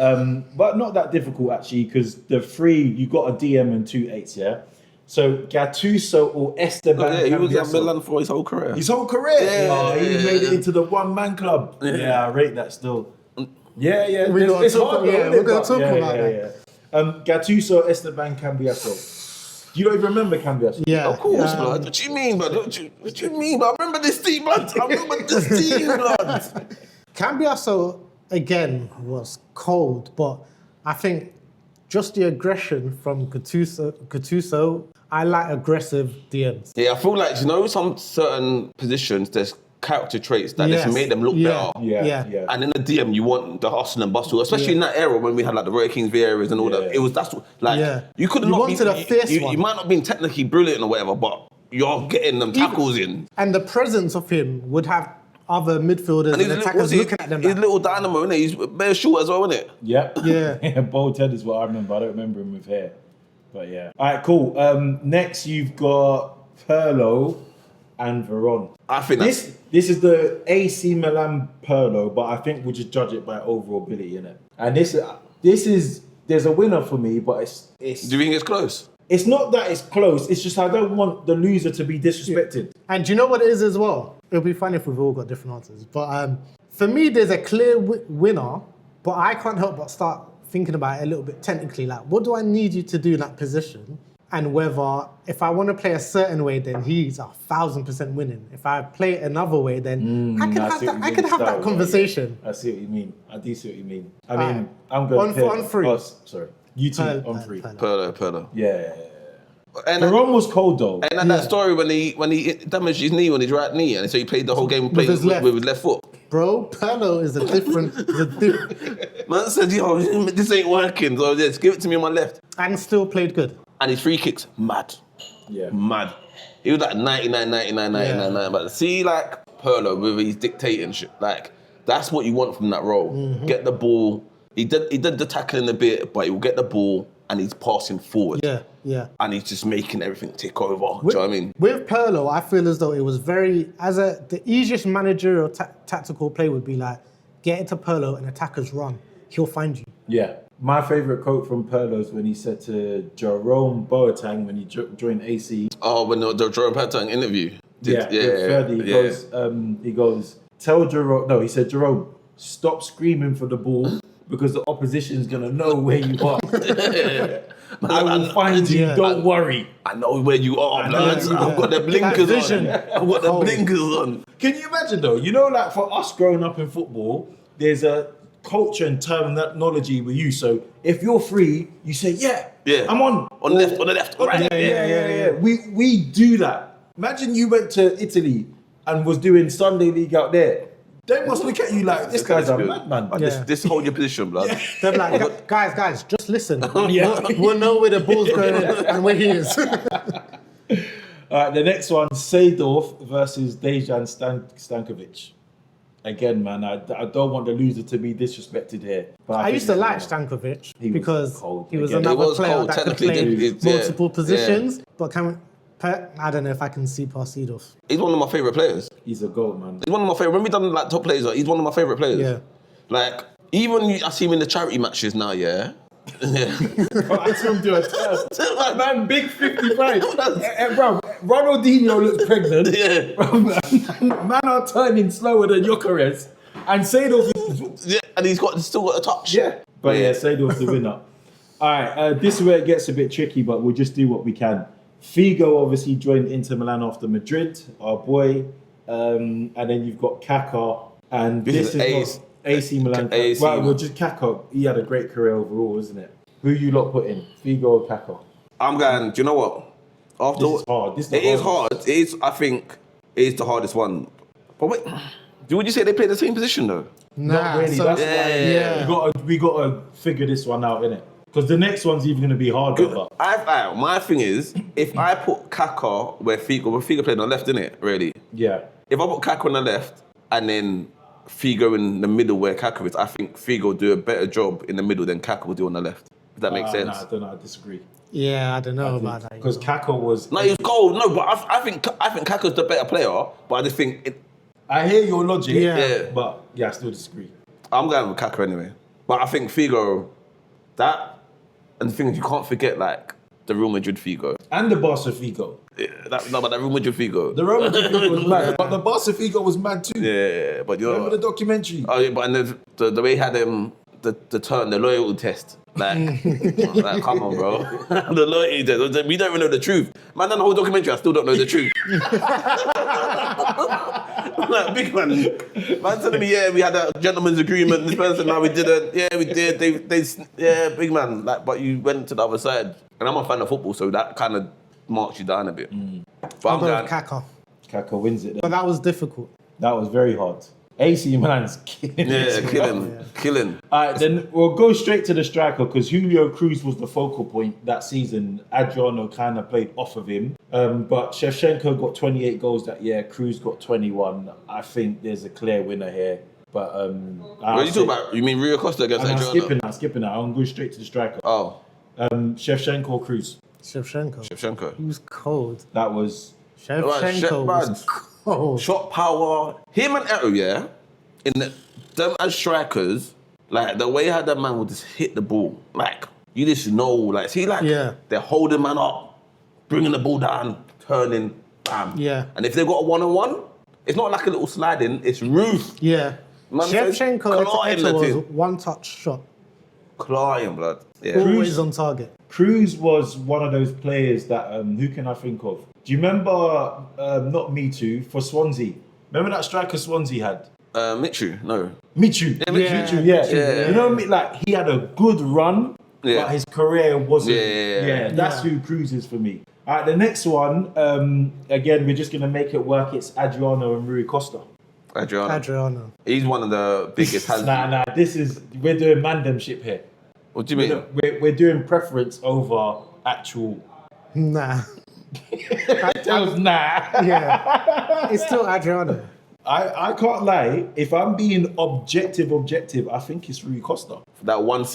but not that difficult actually, because the three, you got a DM and 2 8s, yeah? So Gattuso or Esteban Yeah, he was at Cambiasso? Milan for his whole career. His whole career? Yeah, he yeah, made it yeah. into the one-man club. Yeah, I rate that still. Yeah, We gotta it's talk- hard though, yeah, isn't we're it? gonna But talk about that. Gattuso, Esteban Cambiasso. You don't even remember Cambiasso? Yeah. Of course, blood. What you mean, blood? What you mean, blood? I remember this team, blood. I remember this team, blood. Cambiasso, again, was cold, but I think just the aggression from Gattuso, I like aggressive DMs. Yeah, I feel like, you know, some certain positions, there's character traits that Yes. just made them look better. Yeah. And in the DM, you want the hustle and bustle, especially in that era when we had like the Roy Kings, Vieiras and all that. It was you could You not wanted a fierce you one. might not have been technically brilliant or whatever, but you're getting them tackles in. And the presence of him would have other midfielders and, attackers looking at them. He's Like, little dynamo, innit? He's bare short as well, innit? Yep. Yeah. Bold head is what I remember. I don't remember him with hair. But yeah. All right, cool. Next, you've got Pirlo and Veron. I think that's... This is the AC Milan Pirlo, but I think we'll just judge it by overall ability, innit? And this is there's a winner for me, but it's Do you think it's close? it's not that it's close. It's just I don't want the loser to be disrespected. And do you know what it is as well? It'll be funny if we've all got different answers. But for me, there's a clear winner, but I can't help but start thinking about it a little bit technically. Like, what do I need you to do in that position? And whether, if I want to play a certain way, then he's 1,000% winning. If I play it another way, then I can have that conversation. I see what you mean. I do see what you mean. I Alright. mean, I'm going On three. Oh, sorry. You two on three. Pirlo. Yeah. And Veron was cold though. And that story when he damaged his knee on his right knee, and so he played the whole game With his left. with his left foot. Bro, Pirlo is a different, Man said, yo, this ain't working, so just give it to me on my left. and still played good. And his free kicks, mad. Yeah. Mad. He was like 99. But see, like, Pirlo with his dictating shit, like, that's what you want from that role. Mm-hmm. Get the ball. He did the tackling a bit, but he will get the ball and he's passing forward. Yeah. And he's just making everything tick over. Do you know what I mean? With Pirlo, I feel as though it was the easiest managerial tactical play would be like, get into Pirlo and attackers run. He'll find you. Yeah. My favourite quote from Pirlo is when he said to Jerome Boateng when he joined AC. Oh, when the Jerome Boateng interview. He goes, tell Jerome, no, he said, Jerome, stop screaming for the ball because the opposition's going to know where you are. I will find you, don't worry. I know where you are, lads. I've got the blinkers on. I've got the blinkers on. Can you imagine though? You know, like for us growing up in football, there's a culture and terminology with you. So if you're free, you say, yeah, I'm on. On the left, Yeah. We do that. Imagine you went to Italy and was doing Sunday League out there. They must look at you like, this guy's a madman. But Yeah. this hold your position, blood. They're like, guys, just listen. We'll know where the ball's going and where he is. All right, the next one, Seedorf versus Dejan Stankovic. Again, man, I don't want the loser to be disrespected here. But I think used to he's like gonna- Stankovic He was because cold. he was Again, another he was player cold. that could Technically, play it's- yeah. multiple positions. But I don't know if I can see past Seedorf. He's one of my favourite players. He's a goat, man. He's one of my favourite. When we done like top players, he's one of my favourite players. Yeah. Like, even I see him in the charity matches now, yeah. Yeah. I saw him do a turn. Man, big 55. Bro, Ronaldinho looks pregnant. Yeah. Bro, man are turning slower than Gyökeres. And Seedorf is... Yeah, and he's still got a touch. Yeah. But yeah, Seedorf's the winner. All right, this is where it gets a bit tricky, but we'll just do what we can. Figo obviously joined Inter Milan after Madrid, our boy. And then you've got Kaká. And this is not AC Milan. AC Well, Milan. just Kaká. He had a great career overall, isn't it? Who you lot put in? Figo or Kaká? I'm going, do you know what? After This is hard. This is the it is hardest. hard. It is, I think, it is the hardest one. But wait, would you say they play the same position though? Not really. That's why Yeah. we gotta figure this one out, innit? Because the next one's even gonna be harder. But My thing is, if I put Kaká where Figo played on the left, innit, really? yeah, If I put Kaká on the left and then Figo in the middle where Kaká is, I think Figo will do a better job in the middle than Kaká will do on the left. If that makes sense. Nah, I don't know. I disagree. Yeah, I don't know about that. Because Kaká was. No, he was cold. No, but I think Kaká's the better player. But I just think I hear your logic. Yeah. But yeah, I still disagree. I'm going with Kaká anyway. But I think Figo, that, and the thing is, you can't forget like the Real Madrid Figo. And the Barca Figo. Yeah, but that Real Madrid Figo. The Real Madrid Figo was mad, but the Barca Figo was mad too. Yeah, but you know. Remember the documentary? Oh yeah, but and the way he had the loyalty test. Like, like, come on, bro. The loyalty test. We don't even know the truth. Man, done the whole documentary, I still don't know the truth. Like, big man. Man telling me, yeah, we had a gentleman's agreement. This person, now we didn't. Yeah, we did. Yeah, big man. Like, but you went to the other side. And I'm a fan of football, so that kind of marks you down a bit. But I'll I'm go going. with Kaká. Kaká wins it. But Then. that was difficult. That was very hard. AC Milan's killing Yeah, it. killing. All right, then we'll go straight to the striker because Julio Cruz was the focal point that season. Adriano kind of played off of him. But Shevchenko got 28 goals that year. Cruz got 21. I think there's a clear winner here. But What are you talking about? You mean Rui Costa against I'm Adriano? skipping that. I'm going straight to the striker. Oh, Shevchenko or Cruz. Shevchenko. Shevchenko. He was cold. That was... Shevchenko was cold. Shot power. Him and Eto, yeah, them as strikers, like the way how that man would just hit the ball, like you just know, like see, like they're holding man up, bringing the ball down, turning, bam. Yeah. And if they've got a one-on-one, it's not like a little sliding, it's roof. Yeah. Man says, Shevchenko clawing the was thing. one-touch shot. Clawing, blood. Yeah. Always on target. Cruz was one of those players that, who can I think of? Do you remember, not Me Too, for Swansea? Remember that striker Swansea had? Michu, no. Michu. Yeah, Michu. Michu, yeah. Yeah. You know what I mean? Like, he had a good run, Yeah. but his career wasn't. Yeah. That's who Cruz is for me. All right, the next one, again, we're just going to make it work. It's Adriano and Rui Costa. Adriano. He's one of the biggest. Nah, we're doing mandemship here. What do you mean? We're doing preference over actual. Nah. Tells nah. Yeah. It's still Adriano. I can't lie. If I'm being objective, I think it's Rui Costa. That one.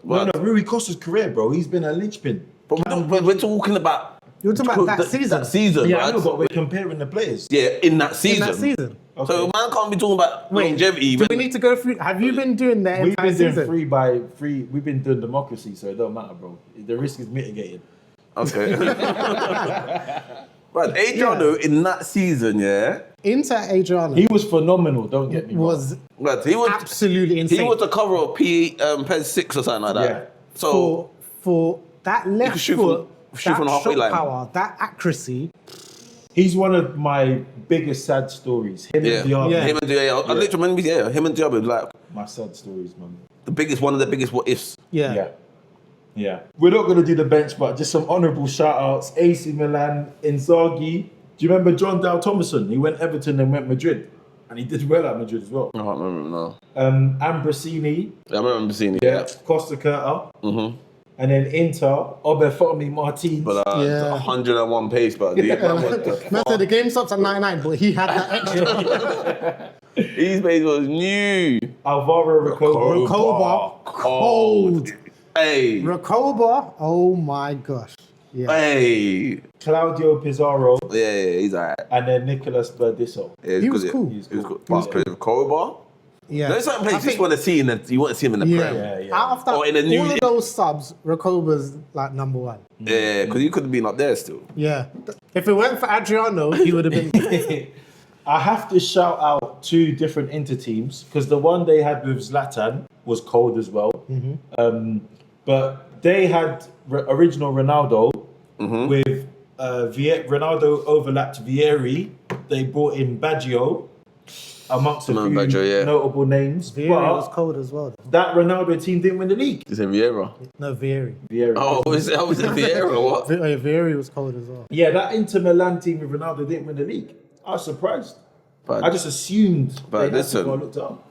No, Rui Costa's career, bro. He's been a linchpin. But we're talking about. You're talking about that season. That season, Yeah, right? I know, but we're comparing the players. Yeah, in that In season. that season. Okay. So man can't be talking about longevity. Do we need to go through? Have you been doing that We've entire been doing season? 3 by 3. We've been doing democracy, so it don't matter, bro. The risk is mitigated. Okay. But Adriano in that season, yeah, Inter Adriano He was phenomenal. Don't get me wrong. was but he was absolutely insane. he was the cover of PES 6 or something like that. Yeah. So for that left could shoot foot, shoot from the that halfway shot line. power, that accuracy. He's one of my biggest sad stories. Him yeah, and Diallo. Yeah. him and Diallo. I literally remember, him and Diallo like My sad stories, man. one of the biggest what ifs. Yeah. Yeah. We're not going to do the bench, but just some honourable shout-outs. AC Milan, Inzaghi, Do you remember John Dow Thomason? He went Everton and went Madrid. And he did well at Madrid as well. I can't remember no. Ambrosini. Yeah, I remember seeing it. Yeah. Costa Curta. Mm-hmm. And then Inter, Obafemi Martins. But 101 pace, but Man said the game stops at 99, but he had that extra. his pace was new. Alvaro Recoba. Recoba, cold. Hey. Recoba, oh my gosh. Yeah. Hey. Claudio Pizarro. Yeah, he's alright. And then Nicolas Burdisso. Yeah, He was good, cool. He was cool. But playing with Koba. Yeah. There's certain I players you just think- want to see you want to see him in the Prem. Yeah. Out of that, Or in a new- all of those subs, Recoba's like number one. Yeah, because you could have been up there still. Yeah. If it weren't for Adriano, he would have been. I have to shout out 2 different Inter teams because the one they had with Zlatan was cold as well. But they had original Ronaldo with Ronaldo overlapped Vieri. They brought in Baggio amongst a few Baggio, yeah. notable names. Vieri But was cold as well. that Ronaldo team didn't win the league. You said Vieira. No, Vieri. Vieri. Oh, I was in Vieira, what? Vieri was cold as well. Yeah, that Inter Milan team with Ronaldo didn't win the league. I was surprised. But I just assumed But they had to listen. go. I looked it up.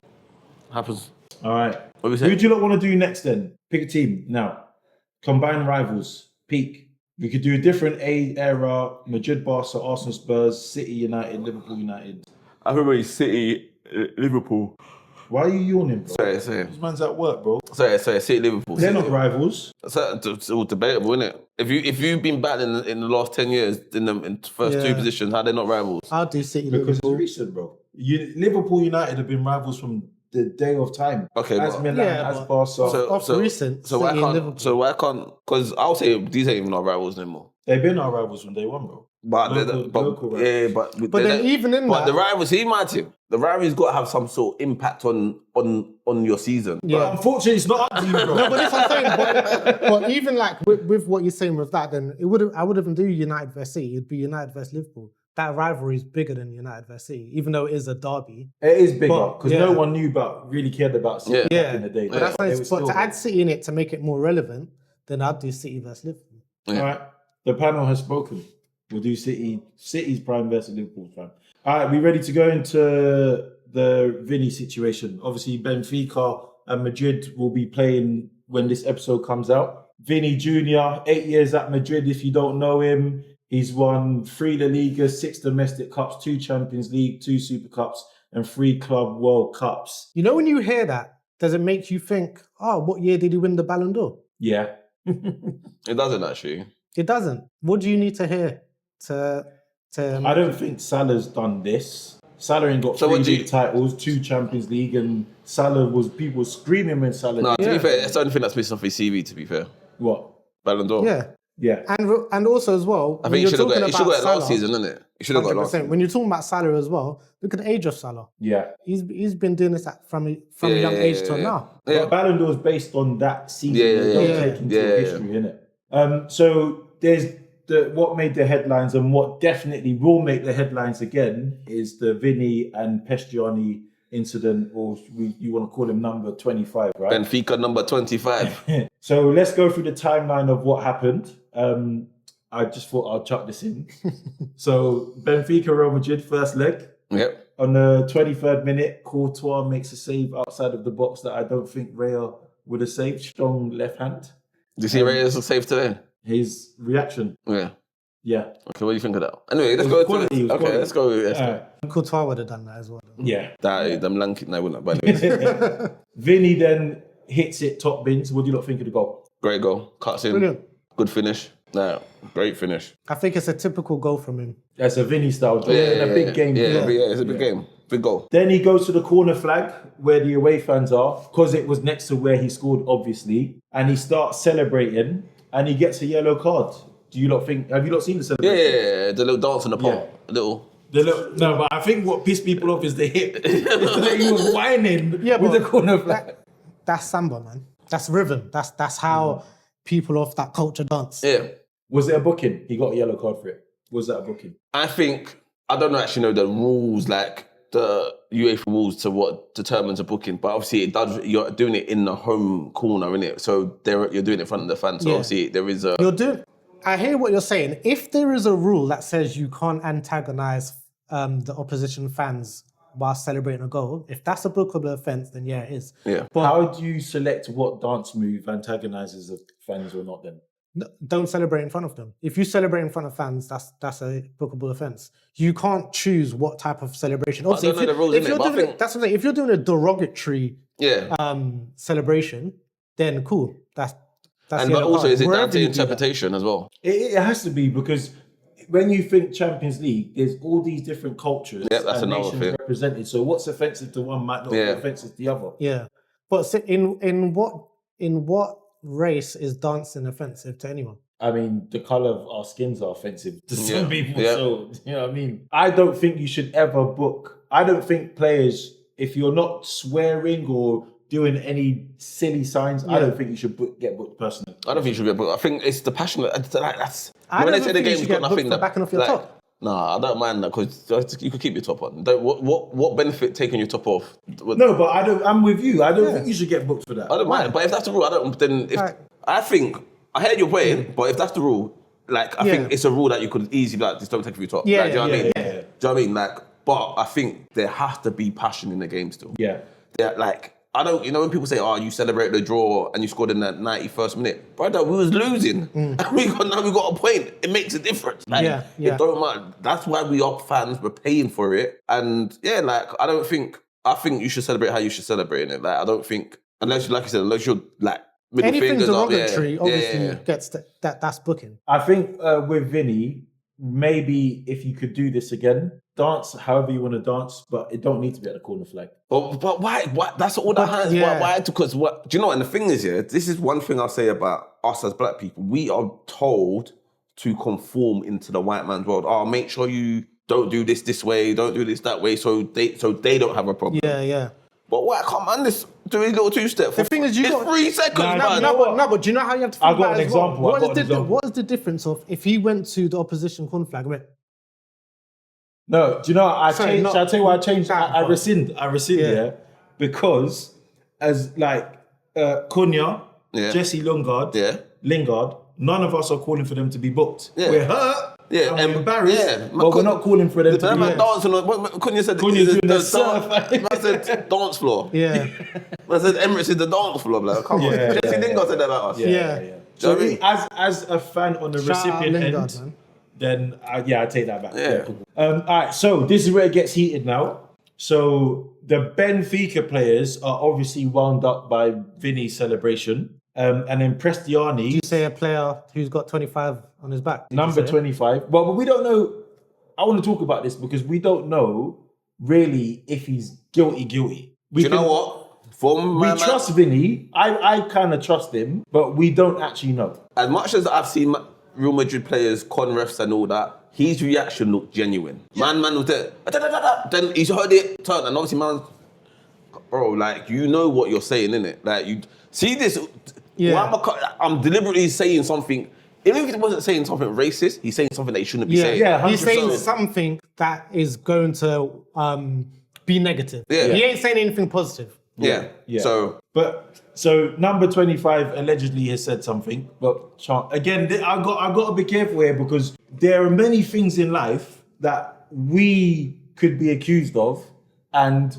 happens. All right. What we Who say? do you lot want to do next then? Pick a team now. Combine rivals. Peak. We could do a different era. Madrid, Barca, Arsenal, Spurs, City, United, Liverpool, United. I remember City, Liverpool. Why are you yawning, bro? Sorry. This man's at work, bro. Sorry, City, Liverpool. They're not rivals. It's all debatable, isn't it? If you've been battling in the last 10 years in the first 2 positions, how they not rivals? I'll do City. Because Liverpool. it's recent, bro. Liverpool, United have been rivals from the day of time. Okay, as but- Milan, Yeah, as but- Barca. Recent, So why City and Liverpool. can't? Because I'll say these ain't even our rivals anymore. They've been our rivals from day one, bro. But Local rivals. yeah, But they're then not- even in but that, the rivals, see my team. The rivalry's got to have some sort of impact on your season. yeah. Unfortunately, it's not up to you, bro. No, but that's what I'm saying. But even like with what you're saying with that, then I wouldn't do United versus City. It'd be United versus Liverpool. That rivalry is bigger than United versus City, even though it is a derby. It is bigger But, because yeah. no one really cared about City back in the day. But that's They why were but still- to add City in it to make it more relevant, then I'd do City versus Liverpool. All right, the panel has spoken. We'll do City's prime versus Liverpool's prime. All right, we ready to go into the Vini situation? Obviously, Benfica and Madrid will be playing when this episode comes out. Vini Jr., 8 years at Madrid. If you don't know him, he's won 3 La Liga, 6 domestic cups, 2 Champions League, 2 Super Cups, and 3 Club World Cups. You know, when you hear that, does it make you think, oh, what year did he win the Ballon d'Or? Yeah. It doesn't actually. It doesn't. What do you need to hear to I don't think Salah's done this. Salah ain't got So 3 what do you- league titles, 2 Champions League, and people were screaming when Salah No, did. to be fair, it's the only thing that's missing off his CV. To be fair, What? Ballon d'Or. Yeah. Yeah. And also as well, I when think he you're should have got. talking He should have got it about last Salah, season, didn't it? He should have got it last 100%. season. When you're talking about Salah as well, look at the age of Salah. Yeah. He's been doing this from a young age till now. Yeah. But Ballon d'Or is based on that season. Yeah, They don't yeah. take into Yeah, yeah. history, innit? So there's what made the headlines and what definitely will make the headlines again is the Vini and Pestiani incident, or you want to call him number 25, right? Benfica number 25. So let's go through the timeline of what happened. I just thought I'll chuck this in. So Benfica, Real Madrid, first leg. Yep. On the 23rd minute, Courtois makes a save outside of the box that I don't think Real would have saved. Strong left hand. Do you see Reyes was safe today? His reaction. Yeah. Yeah. Okay, what do you think of that? Anyway, let's It go was to quality, it was Okay, quality. let's go. Let's go. Alright. Courtois would have done that as well. Yeah. Them lanky, no, wouldn't. But anyways, Vini then hits it top bins. What do you not think of the goal? great goal, cuts in, Brilliant. good finish. No, great finish. I think it's a typical goal from him. That's a Vini style goal in a big game. Yeah, it's a big game, big goal. Then he goes to the corner flag where the away fans are, because it was next to where he scored, obviously. And he starts celebrating and he gets a yellow card. Do you not think, have you not seen the Yeah, celebration? the little dance on the pump, little. No, but I think what pissed people off is the hip. It's like he was whining with but the corner flag. That's samba, man. That's rhythm. That's how people of that culture dance. Yeah, Was it a booking? He got a yellow card for it. Was that a booking? I think I don't actually know the rules, like the UEFA rules to what determines a booking, but obviously it does. You're doing it in the home corner, innit? So you're doing it in front of the fans. So Yeah. obviously there is a. You're doing, I hear what you're saying. If there is a rule that says you can't antagonize the opposition fans while celebrating a goal, if that's a bookable offence, then yeah, it is. Yeah. But How do you select what dance move antagonizes the fans or not then? don't celebrate in front of them. If you celebrate in front of fans, that's a bookable offence. You can't choose what type of celebration. Obviously, don't know the rules, if innit? you're But I doing think- that's what I'm saying. If you're doing a derogatory celebration, then cool. That's And the but other also, part. is it down Wherever to you do that. interpretation as well? It has to be, because when you think Champions League, there's all these different cultures Yeah, that's and another nations thing. represented. So what's offensive to one might not be Yeah. offensive to the other. Yeah, but in what race is dancing offensive to anyone? I mean, the color of our skins are offensive to some Yeah. people. Yeah. So, you know what I mean? I don't think you should ever book. I don't think players, if you're not swearing or doing any silly signs, I don't think you should get booked personally. I don't think you should be, but I think it's the passion. That's I when don't they say the think you game's should got get booked nothing for that backing off your top. Nah, I don't mind that, because you could keep your top on. What benefit taking your top off? No, but I don't. I'm with you. I don't think you should get booked for that. I don't mind. But if that's the rule, I don't. Then if Right. I think I heard your point, but if that's the rule, like I think it's a rule that you could easily be like, just don't take it for your top. Yeah, Like, do you know what I mean? yeah. Do you know what I mean? Like, but I think there has to be passion in the game still. Yeah. Like, I don't, when people say, oh, you celebrate the draw and you scored in that 91st minute, brother, we was losing. And now we got a point. It makes a difference. Like, Yeah. it don't matter. That's why we are fans, we're paying for it. And yeah, like, I think you should celebrate how you should celebrate it. Like, I don't think, unless, like you said, unless you're like, middle Anything fingers up, derogatory, obviously, yeah. gets that's booking. I think with Vini, maybe if you could do this again, dance however you want to dance, but it don't need to be at the corner flag. But why? That's all that has. yeah. Why? Because what? Do you know? And the thing is, yeah, this is one thing I'll say about us as black people. We are told to conform into the white man's world. Oh, make sure you don't do this way, don't do this that way, so they don't have a problem. Yeah. But why can't man just do his little two-step? The thing is, it's 3 seconds, man. But do you know how you have to think I've got about an it as well? example. I've got an example. What is the difference of if he went to the opposition corner flag and went, No, do you know what Sorry, changed? not- Shall I tell you why I changed? that I part. rescind, yeah, because as like Cunha, Yeah. Jesse Lingard, none of us are calling for them to be booked. Yeah. We're hurt. Yeah, and and- we're embarrassed, yeah. but we're not calling for them to The be man booked. dancing on what Cunha said. Cunha's doing the dance. surf. Man said dance floor. yeah, Man said Emirates is the dance floor. Like, come on. Yeah, Jesse yeah, Lingard said that about us. Yeah. So Do you know what as a fan on the Shout out recipient Lingard, end, man. then I take that back. Yeah. Cool. All right, so this is where it gets heated now. So the Benfica players are obviously wound up by Vini's celebration. And then Prestiani, You say a player who's got 25 on his back. did you number say? 25. Well, but we don't know. I want to talk about this because we don't know really if he's guilty. Do you know what? From We trust Vini. I kind of trust him, but we don't actually know. As much as I've seen Real Madrid players, con refs and all that, his reaction looked genuine. Man was there. Then he's heard it, turned, and obviously man, bro, like, you know what you're saying, innit? Like, you see this, Yeah. I'm deliberately saying something, even if he wasn't saying something racist, he's saying something that he shouldn't be Yeah, saying. Yeah, he's 100%. saying something that is going to be negative. Yeah. He ain't saying anything positive. Yeah. Yeah. So, So number 25 allegedly has said something, but again, I got to be careful here because there are many things in life that we could be accused of, and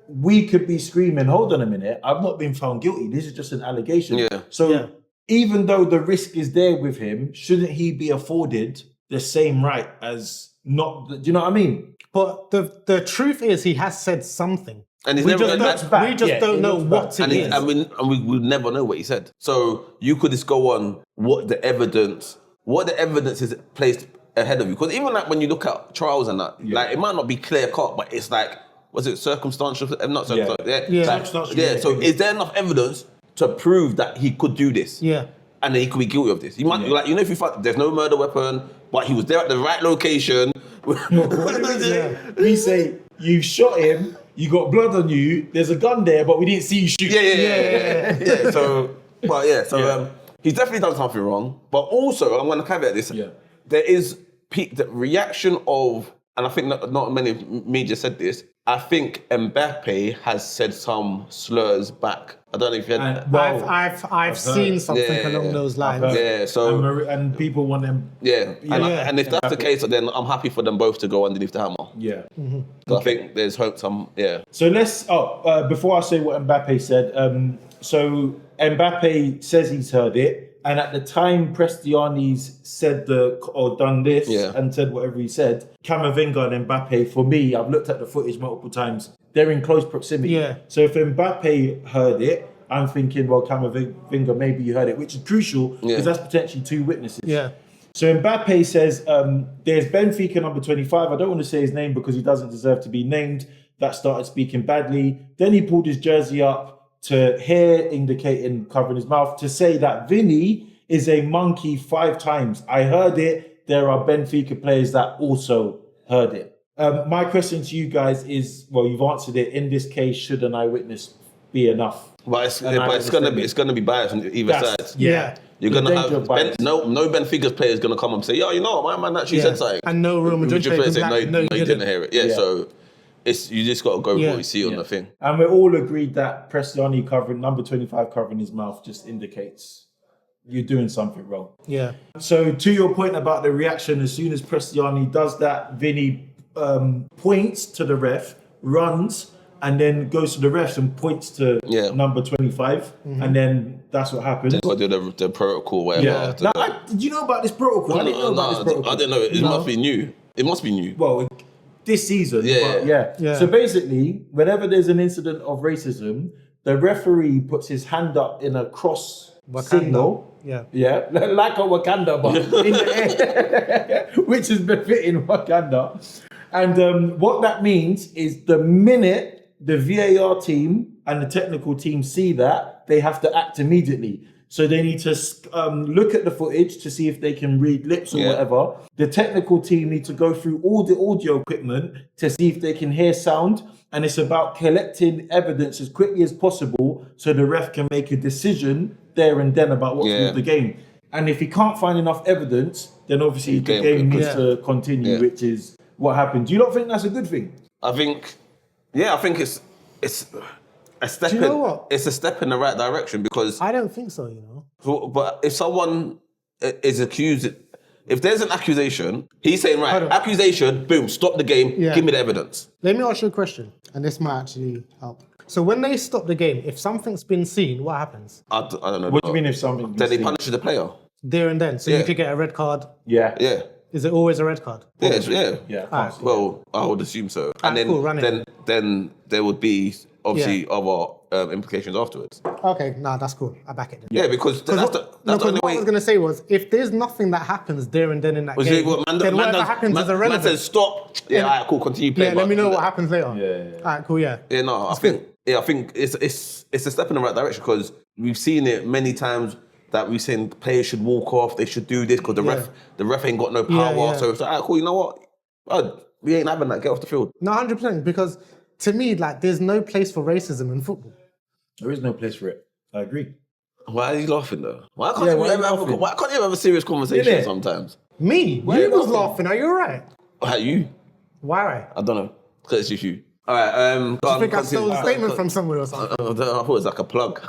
we could be screaming, "Hold on a minute! I've not been found guilty. This is just an allegation." Yeah. So Yeah. even though the risk is there with him, shouldn't he be afforded the same right as not? Do you know what I mean? But the truth is, he has said something. and he's We never just, and looks don't, back. we just Yeah, don't it know looks what back. it is. we would never know what he said. So you could just go on what the evidence is placed ahead of you. Because even like when you look at trials and that, like it might not be clear cut, but it's like, was it circumstantial? Not circumstantial. Yeah. Like, Circumstantial, yeah. yeah. So is there enough evidence to prove that he could do this? Yeah. And then he could be guilty of this. He might, like, if you find there's no murder weapon, but he was there at the right location. We say you shot him, you got blood on you, there's a gun there, but we didn't see you shoot. Yeah. So he's definitely done something wrong. But also, I'm going to caveat this. Yeah. There is the reaction of, and I think not many media said this, I think Mbappe has said some slurs back. I don't know if you had. And, well, I've seen something along those lines. Yeah, so and people want them. and if that's the case, then I'm happy for them both to go underneath the hammer. Yeah. I think there's hope. So let's. Before I say what Mbappe said, so Mbappe says he's heard it. And at the time Prestiani's said done this and said whatever he said, Camavinga and Mbappe, for me, I've looked at the footage multiple times, they're in close proximity. Yeah. So if Mbappe heard it, I'm thinking, well, Camavinga, maybe you heard it, which is crucial because that's potentially two witnesses. Yeah. So Mbappe says, there's Benfica number 25. I don't want to say his name because he doesn't deserve to be named. That started speaking badly. Then he pulled his jersey up to hair indicating covering his mouth to say that Vini is a monkey 5 times. I heard it. There are Benfica players that also heard it. My question to you guys is, well, you've answered it. In this case, should an eyewitness be enough? But it's gonna be biased on either side. Yeah. You're The gonna danger have of bias. no Benfica's player is gonna come and say, "Yo, you know what, my man actually said something." And no Real Madrid Your player player said, can no, you you didn't hear it. Yeah, Yeah. so you just got to go with what you see on the thing. And we're all agreed that Prestiani covering, number 25 covering his mouth just indicates you're doing something wrong. Yeah. So to your point about the reaction, as soon as Prestiani does that, Vini points to the ref, runs, and then goes to the refs and points to number 25. And then that's what happens. They've got to do the protocol, whatever. Yeah. Now, did you know about this protocol? I didn't know about this protocol. I didn't know. It must be new. It must be new. Well, this season. Yeah. So basically, whenever there's an incident of racism, the referee puts his hand up in a cross signal. Yeah. Yeah, like a Wakanda, but in the air, which is befitting Wakanda. And what that means is the minute the VAR team and the technical team see that, they have to act immediately. So they need to look at the footage to see if they can read lips or whatever. The technical team need to go through all the audio equipment to see if they can hear sound. And it's about collecting evidence as quickly as possible so the ref can make a decision there and then about what's with the game. And if he can't find enough evidence, then obviously the game needs to continue, which is what happened. Do you not think that's a good thing? I think it's a step. Do you know what? It's a step in the right direction because. I don't think so, you know. But if someone is accused, if there's an accusation, he's saying accusation, boom, stop the game, give me the evidence. Let me ask you a question, and this might actually help. So when they stop the game, if something's been seen, what happens? I don't know. What do you mean if something? Then they punish the player. There and then. So you could get a red card. Yeah. Yeah. Is it always a red card? Yeah. Well, I would assume so. And then there would be obviously other implications afterwards. Okay, that's cool. I back it then. Yeah, because that's the only what way. I was going to say was, if there's nothing that happens there and then in that game, then whatever happens is irrelevant. Man says stop. Yeah, all right, cool, continue playing. Yeah, let me know what happens later. Yeah. All right, cool, yeah. Yeah, no, I think it's a step in the right direction because we've seen it many times that we've seen players should walk off, they should do this because the ref ain't got no power. So it's like, all right, cool, you know what? We ain't having that, get off the field. No, 100%, because to me, like, there's no place for racism in football. There is no place for it. I agree. Why are you laughing though? Why can't you have a serious conversation sometimes? Me? Why you are you was laughing. Are you alright? You? Why? I don't know. Because it's just you. All right. Do you think I stole a statement from somewhere or something? I thought it was like a plug.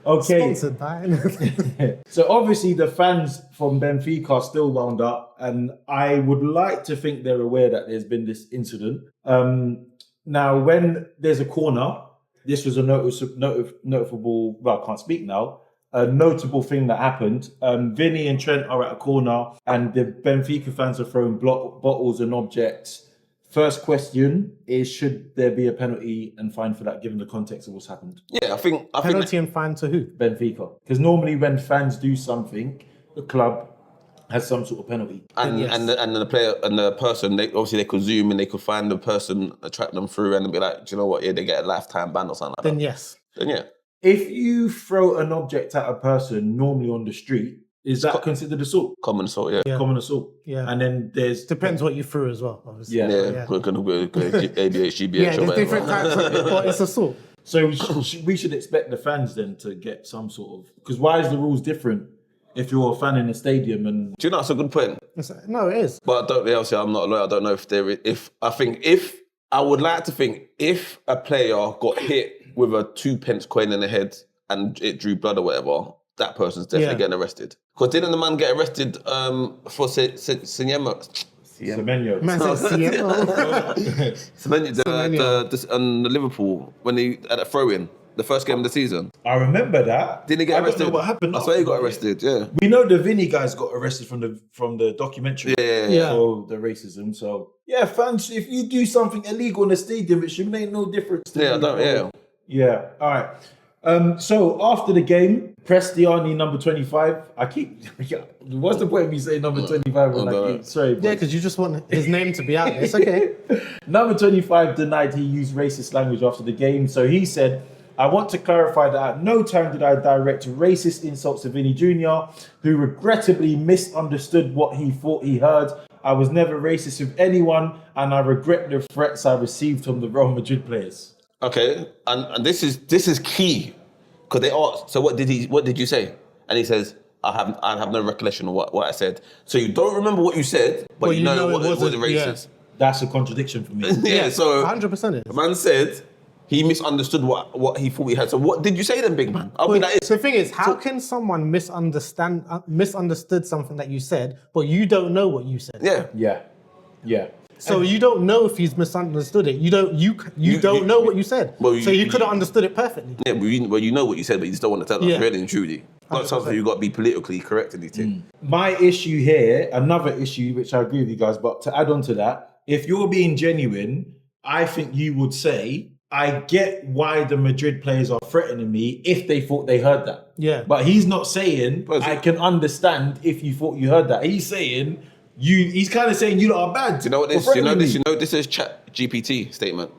Okay. Sponsored by. So obviously the fans from Benfica are still wound up, and I would like to think they're aware that there's been this incident. Now, when there's a corner, this was a notable. Well, I can't speak now. A notable thing that happened. Vini and Trent are at a corner, and the Benfica fans are throwing bottles and objects. First question is, should there be a penalty and fine for that, given the context of what's happened? Yeah, I think Penalty and fine to who? Benfica. Because normally when fans do something, the club has some sort of penalty. and the player and the person, they could zoom and they could find the person, track them through, and be like, do you know what? Yeah, they get a lifetime ban or something like Then that. yes. Then yeah. If you throw an object at a person normally on the street, is that considered assault? Common assault, yeah. Common assault. Yeah. And then there's... Depends what you threw as well, obviously. Yeah. Could be ABH, GBH, Yeah, or there's whatever. different types of but it's assault. So we should expect the fans then to get some sort of... Because why is the rules different if you're a fan in the stadium and Do you know that's a good point? No, it is. But I don't. Obviously, I'm not a lawyer. I don't know if there is. If I would like to think if a player got hit with a 2 pence coin in the head and it drew blood or whatever, that person's definitely getting arrested. Because didn't the man get arrested for Semenyo? Semenyo. Man said CMO. Semenyo, and the Liverpool when he had a throw-in, the first game of the season. I remember that. Didn't he get I arrested? don't know what happened. I swear he got after. arrested. Yeah. We know the Vini guys got arrested from the documentary. Yeah. For the racism. So yeah, fans, if you do something illegal in the stadium, it should make no difference. To Yeah, I you. don't. Yeah. Yeah. All right. So after the game, Prestiani number 25. I keep. What's the point of me saying number 25? When I keep, sorry. Yeah, because you just want his name to be out there. It's okay. Number 25 denied he used racist language after the game. So he said, I want to clarify that at no time did I direct racist insults to Vini Jr., who regrettably misunderstood what he thought he heard. I was never racist with anyone, and I regret the threats I received from the Real Madrid players. Okay, and this is key because they asked. So what did you say? And he says, I have no recollection of what I said. So you don't remember what you said, but you know it was racist. That's a contradiction for me. Yeah. So 100%. the man said he misunderstood what he thought he had. So what did you say then, big man? So the thing is, how can someone misunderstood something that you said, but you don't know what you said? Yeah. So you don't know if he's misunderstood it. You don't know what you said. Well, So you could have understood it perfectly. Yeah, well, you know what you said, but you just don't want to tell us, Yeah. really and truly. Not something you got to be politically correct in these things. My issue here, another issue, which I agree with you guys, but to add on to that, if you're being genuine, I think you would say, I get why the Madrid players are threatening me if they thought they heard that. Yeah. But he's not saying, I can understand if you thought you heard that. He's saying, he's kind of saying you lot are bad. Do you know what this? You know this is Chat GPT statement.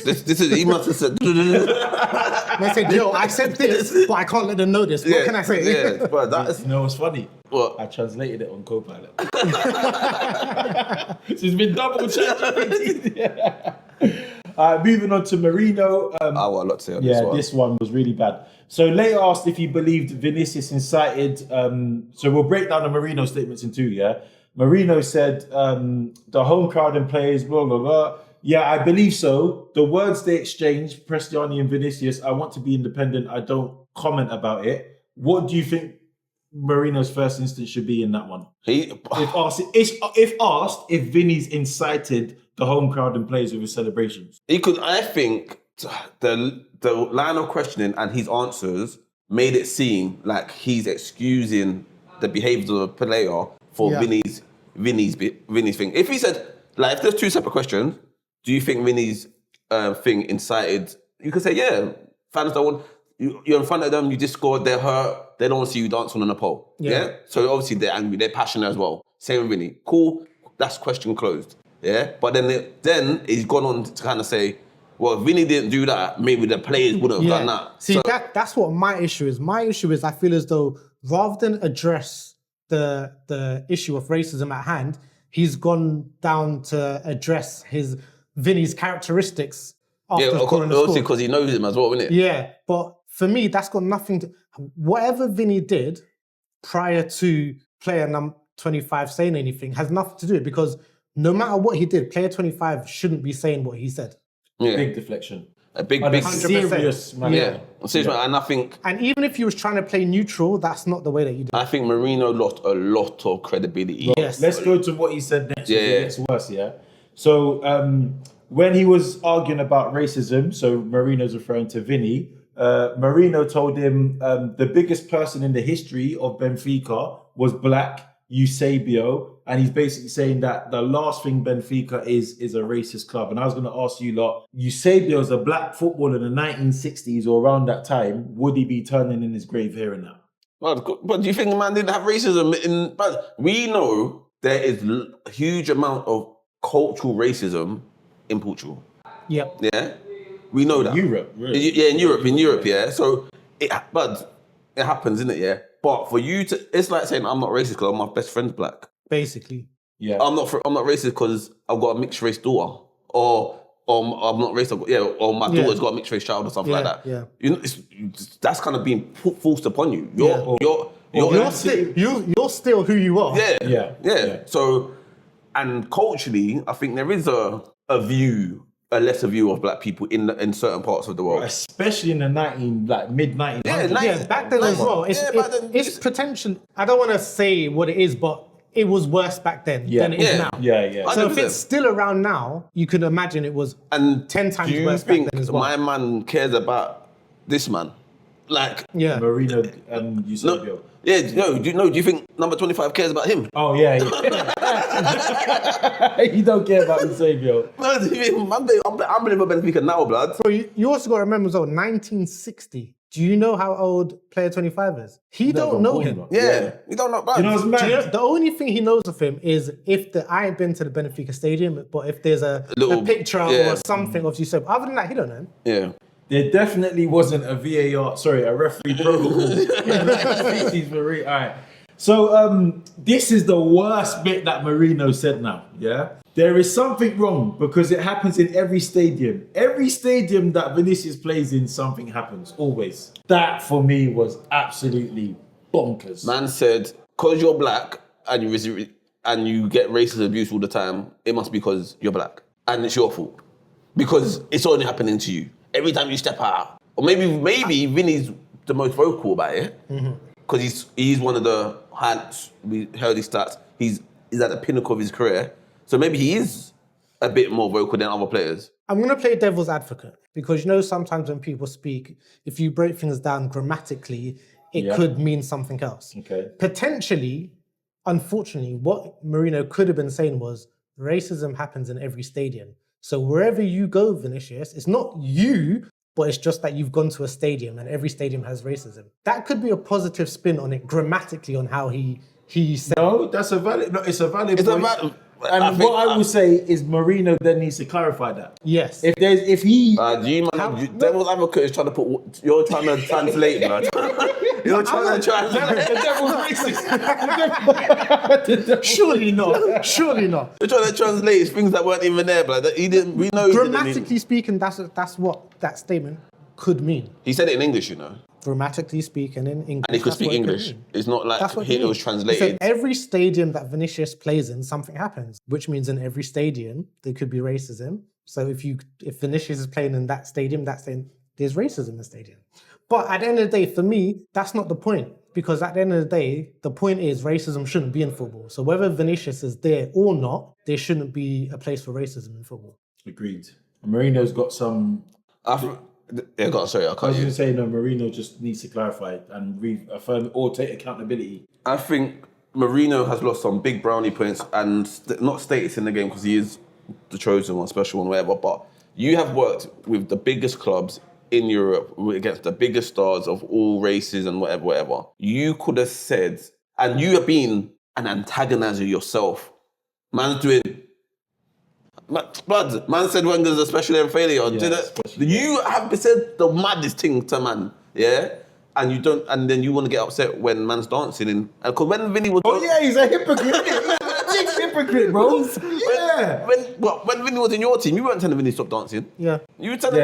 This is he must have said. They said, yo, I said this, but I can't let them know this. What can I say? Yeah, but that's You know what's funny? what. I translated it on Copilot. So it's been double checked. Moving on to Marino. I got a lot to say on this one. This one was really bad. So Lay asked if he believed Vinícius incited. So we'll break down the Marino statements in two. Yeah, Marino said the home crowd and players, blah blah blah. Yeah, I believe so. The words they exchanged, Prestiani and Vinícius, I want to be independent. I don't comment about it. What do you think Marino's first instinct should be in that one? If asked if Vinny's incited the home crowd and players with his celebrations. He could. I think the line of questioning and his answers made it seem like he's excusing the behaviour of the player for Vinny's thing. If he said, like, if there's two separate questions, do you think Vinny's thing incited? You could say, yeah, fans don't want, you're in front of them, you just scored, they're hurt, they don't want to see you dancing on a pole. Yeah. So obviously they're angry, they're passionate as well. Same with Vinny. Cool, that's question closed. Yeah. But then he's gone on to kind of say, well, if Vinny didn't do that, maybe the players would have done that. See, that's what my issue is. My issue is I feel as though rather than address the issue of racism at hand, he's gone down to address Vinny's characteristics after scoring the score. Because he knows him as well, isn't it? Yeah, but for me, that's got nothing to... Whatever Vinny did prior to player number 25 saying anything has nothing to do with it, because no matter what he did, player 25 shouldn't be saying what he said. Yeah. Big deflection. A big serious man. Yeah. And I think... And even if he was trying to play neutral, that's not the way that you do it. I think Marino lost a lot of credibility. Yes. Let's go to what he said next. Yeah. It gets worse, yeah? So when he was arguing about racism, so Marino's referring to Vini, Marino told him the biggest person in the history of Benfica was black, Eusebio, and he's basically saying that the last thing Benfica is a racist club. And I was going to ask you lot, Eusebio's a black footballer in the 1960s or around that time, would he be turning in his grave here and now? But do you think the man didn't have racism? But we know there is a huge amount of cultural racism in Portugal. Yep. Yeah? We know that. Europe, really? Yeah, in Europe, yeah. So, it happens, isn't it, yeah? But for you to, it's like saying I'm not racist because my best friend's black. Basically. Yeah. I'm not racist because I've got a mixed race daughter, or I'm not racist. Or my daughter's got a mixed race child or something like that. Yeah. You know, that's kind of being forced upon you. You're still who you are. Yeah. So, and culturally, I think there is a lesser view of black people in certain parts of the world. Especially in the mid 1900s. Yeah, back then as well. It's potential. I don't want to say what it is, but it was worse back then than it is now. Yeah. So if it's still around now, you can imagine it was 10 times do you worse back think then as well. my man cares about this man? Like, Marino and Eusebio. Do you think number 25 cares about him? Oh, yeah. You don't care about Eusebio. I'm believing for Benfica now, blood. Bro, you also got to remember as well, 1960. Do you know how old player 25 is? He don't know him. Yeah, you don't know, blood. You know what's mad? The only thing he knows of him is I ain't been to the Benfica stadium, but if there's a picture or something of Eusebio. Other than that, he don't know him. Yeah. There definitely wasn't a a referee protocol. All right. So this is the worst bit that Marino said now, yeah? There is something wrong because it happens in every stadium. Every stadium that Vinícius plays in, something happens, always. That, for me, was absolutely bonkers. Man said, because you're black and you get racist abuse all the time, it must be because you're black. And it's your fault. Because it's only happening to you. Every time you step out. Or maybe Vini's the most vocal about it. Because he's one of the we heard his stats. He's at the pinnacle of his career. So maybe he is a bit more vocal than other players. I'm going to play devil's advocate because sometimes when people speak, if you break things down grammatically, it could mean something else. Okay. Potentially, unfortunately, what Marino could have been saying was racism happens in every stadium. So wherever you go, Vinícius, it's not you, but it's just that you've gone to a stadium and every stadium has racism. That could be a positive spin on it grammatically on how he said. No, it's a valid point. And what I will say is Marino then needs to clarify that. Yes. If he... devil's advocate is trying to put... You're trying to translate, man. You're trying to translate. The devil's racist. Surely not. Surely not. You're trying to translate things that weren't even there, blood. We know Grammatically speaking, that's what that statement could mean. He said it in English, you know. Grammatically speaking in English. And he could speak English. It's not like it was translated. So every stadium that Vinícius plays in, something happens, which means in every stadium there could be racism. So if Vinícius is playing in that stadium, there's racism in the stadium. But at the end of the day, for me, that's not the point. Because at the end of the day, the point is racism shouldn't be in football. So whether Vinícius is there or not, there shouldn't be a place for racism in football. Agreed. Marino's got some... I was going to say, no, Marino just needs to clarify and reaffirm or take accountability. I think Marino has lost some big brownie points and not status in the game because he is the chosen one, special one, whatever. But you have worked with the biggest clubs in Europe against the biggest stars of all races and whatever. You could have said, and you have been an antagonizer yourself. Man's doing... Man said Wenger's a special and failure. You have said the maddest thing to man, yeah? And then you want to get upset when man's dancing. Because when Vini was... Oh yeah, he's a hypocrite. He's a hypocrite, bro. Yeah. When Vini was in your team, you weren't telling Vini to stop dancing. Yeah. You were telling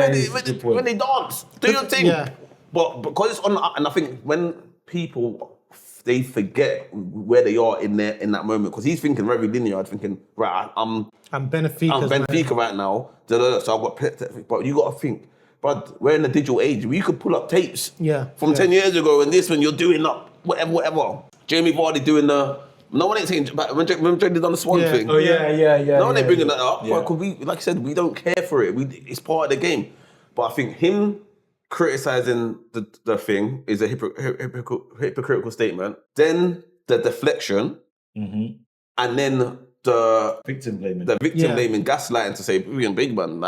when they dance, do your thing. Yeah. But because it's on... And I think when people... They forget where they are in that moment because he's thinking very linear. Thinking, right, I'm Benfica right now. So I've got, but you got to think, but we're in the digital age. We could pull up tapes from 10 years ago, and this when you're doing up whatever. Jamie Vardy doing the. No one ain't saying about when Jamie did on the Swan thing. Oh yeah. No one ain't bringing that up because we, like I said, we don't care for it. It's part of the game. But I think him criticizing the thing is a hypocritical statement. Then the deflection, and then the victim blaming, blaming, gaslighting to say we're big man,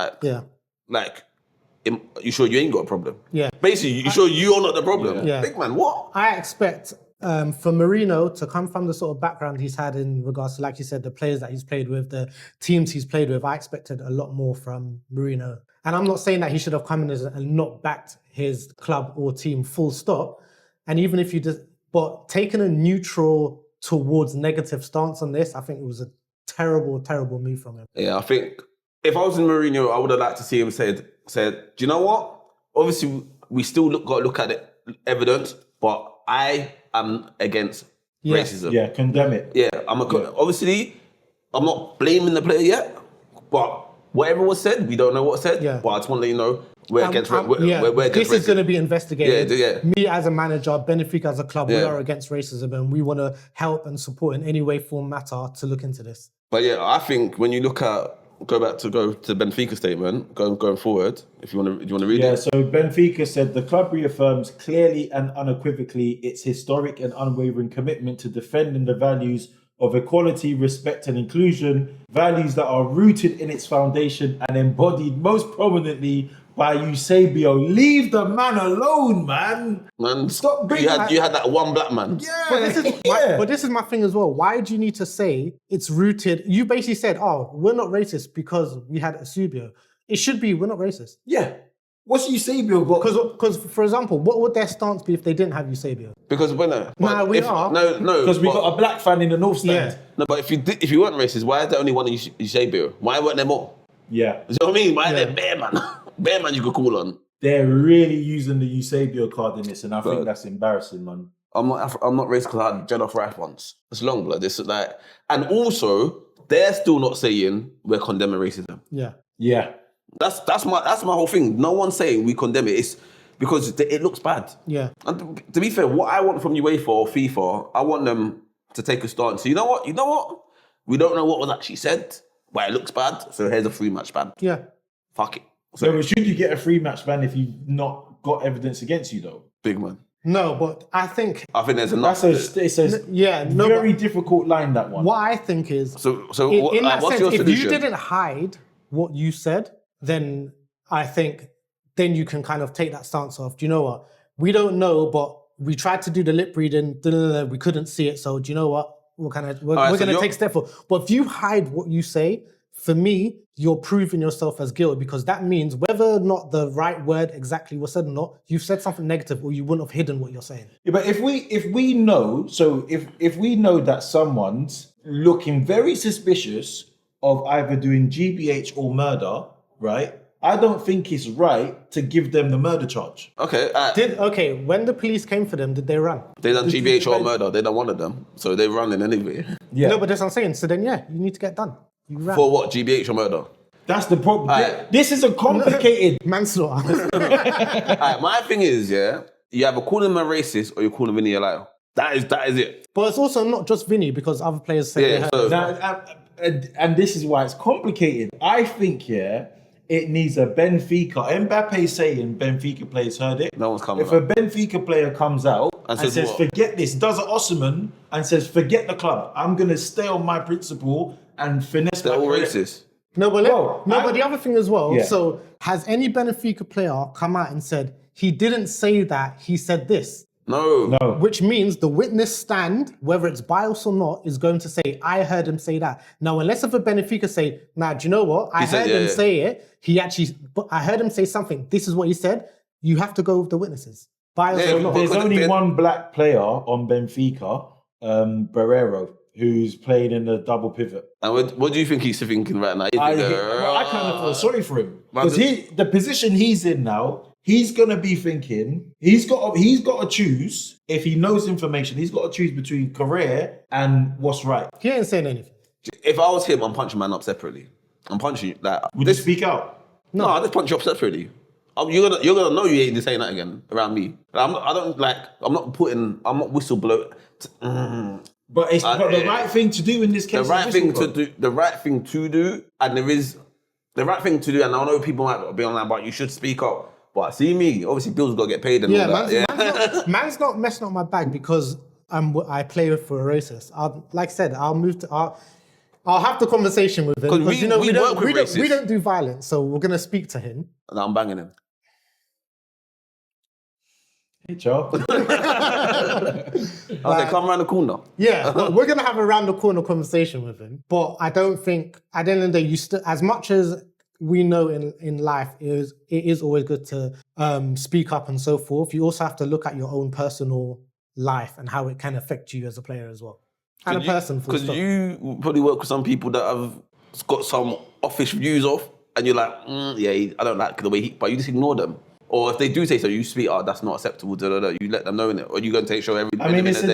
you sure you ain't got a problem? Yeah. Basically, you sure you're not the problem? Yeah. Big man, what? I expect for Marino to come from the sort of background he's had in regards to, like you said, the players that he's played with, the teams he's played with. I expected a lot more from Marino. And I'm not saying that he should have come in and not backed his club or team full stop. And even if you just, but taking a neutral towards negative stance on this, I think it was a terrible, terrible move from him. Yeah, I think if I was in Mourinho, I would have liked to see him said, do you know what? Obviously, we still got to look at the evidence, but I am against Yes. racism. Yeah, condemn it. Yeah, obviously, I'm not blaming the player yet, but whatever was said, we don't know what was said. Yeah. But I just want to let you know we're against. We're This against is going to racism. be investigated. Yeah. Me as a manager, Benfica as a club, we Yeah. are against racism, and we want to help and support in any way, form, matter to look into this. But yeah, I think when you look at go to Benfica statement going forward, if you want to read Yeah, it. so Benfica said the club reaffirms clearly and unequivocally its historic and unwavering commitment to defending the values of equality, respect, and inclusion, values that are rooted in its foundation and embodied most prominently by Eusebio. Leave the man alone, man. Man, Stop bringing you had that one black man. Yeah, But this is my thing as well. Why do you need to say it's rooted? You basically said, "Oh, we're not racist because we had Eusebio." It should be we're not racist. Yeah. What's Eusebio got? Because, for example, what would their stance be if they didn't have Eusebio? Because we are. No, Because we got a black fan in the North Stand. Yeah. No, but if you weren't racist, why is there only one Eusebio? Why weren't there more? Yeah. You know what I mean? Why Yeah. is there bare man? Bare man you could call on. They're really using the Eusebio card in this, and I think But- that's embarrassing, man. I'm not racist because I had Jed off Rife once. It's long, blood. This is like, and also they're still not saying we're condemning racism. Yeah. Yeah. That's my whole thing. No one's saying we condemn it. It's because it looks bad. Yeah. And to be fair, what I want from UEFA or FIFA, I want them to take a stance. So you know what? We don't know what was actually said, but it looks bad. So here's a free match ban. Yeah. Fuck it. So, but should you get a free match ban if you've not got evidence against you, though? Big man. No, but I think There's enough. It's a very difficult line, that one. what I think is So in that what's sense, your if solution? you didn't hide what you said, then I think then you can kind of take that stance of, do you know what? We don't know, but we tried to do the lip reading, we couldn't see it. So do you know what? We're going to take a step forward. But if you hide what you say, for me, you're proving yourself as guilty, because that means whether or not the right word exactly was said or not, you've said something negative or you wouldn't have hidden what you're saying. Yeah, but if we know, so if we know that someone's looking very suspicious of either doing GBH or murder, right? I don't think it's right to give them the murder charge. Okay. When the police came for them, did they run? They done GBH or murder. They done one of them. So they're running anyway. Yeah. No, but that's what I'm saying. So then, yeah, you need to get done. You ran. For what? GBH or murder? That's the problem. Alright. This is a complicated. Manslaughter. Alright, my thing is, yeah, you either call him a racist or you call him Vini a liar. That is it. But it's also not just Vini, because other players say they Yeah. heard. So Now, and this is why it's complicated. I think, it needs a Benfica. Mbappe saying Benfica players heard it. No one's coming If a Benfica player comes out and says what? forget this, does an Osman and says forget the club, I'm gonna stay on my principle and finesse. they're my all career. racist. But the other thing as well, Yeah. so has any Benfica player come out and said, he didn't say that, he said this? No. Which means the witness stand, whether it's biased or not, is going to say, I heard him say that. Now, unless if a Benfica say, nah, do you know what? I heard him say it. I heard him say something. This is what he said. You have to go with the witnesses. Biased or not. There's only one black player on Benfica, Barrero, who's playing in the double pivot. And what do you think he's thinking right now? I kind of feel sorry for him because the position he's in now, he's gonna be thinking he's got to choose. If he knows information, he's got to choose between career and what's right. He ain't saying anything. If I was him, I'm punching man up separately. I'm punching you. Like, Would you speak out? No, I just punch you up separately. You're gonna know you ain't saying that again around me. I'm not whistleblowing. But it's the right thing to do in this case. The right thing to do, and there is the right thing to do. And I know people might be online, but you should speak up. But see me, obviously, Bill's got to get paid and all that. Man's not messing up my bag because I play for a racist. Like I said, I'll have the conversation with him because we don't do violence, so we're gonna speak to him. And I'm banging him. Hey, Charles. I was like, come around the corner. Yeah, we're gonna have a round the corner conversation with him. But I don't think at the end of the day, as much as we know in life, it is always good to speak up and so forth. You also have to look at your own personal life and how it can affect you as a player as well. And a person, because you probably work with some people that have got some offish views of, and you're like, I don't like the way but you just ignore them. Or if they do say so, you speak, that's not acceptable, you let them know in it. Or you going to take show every I mean, it's a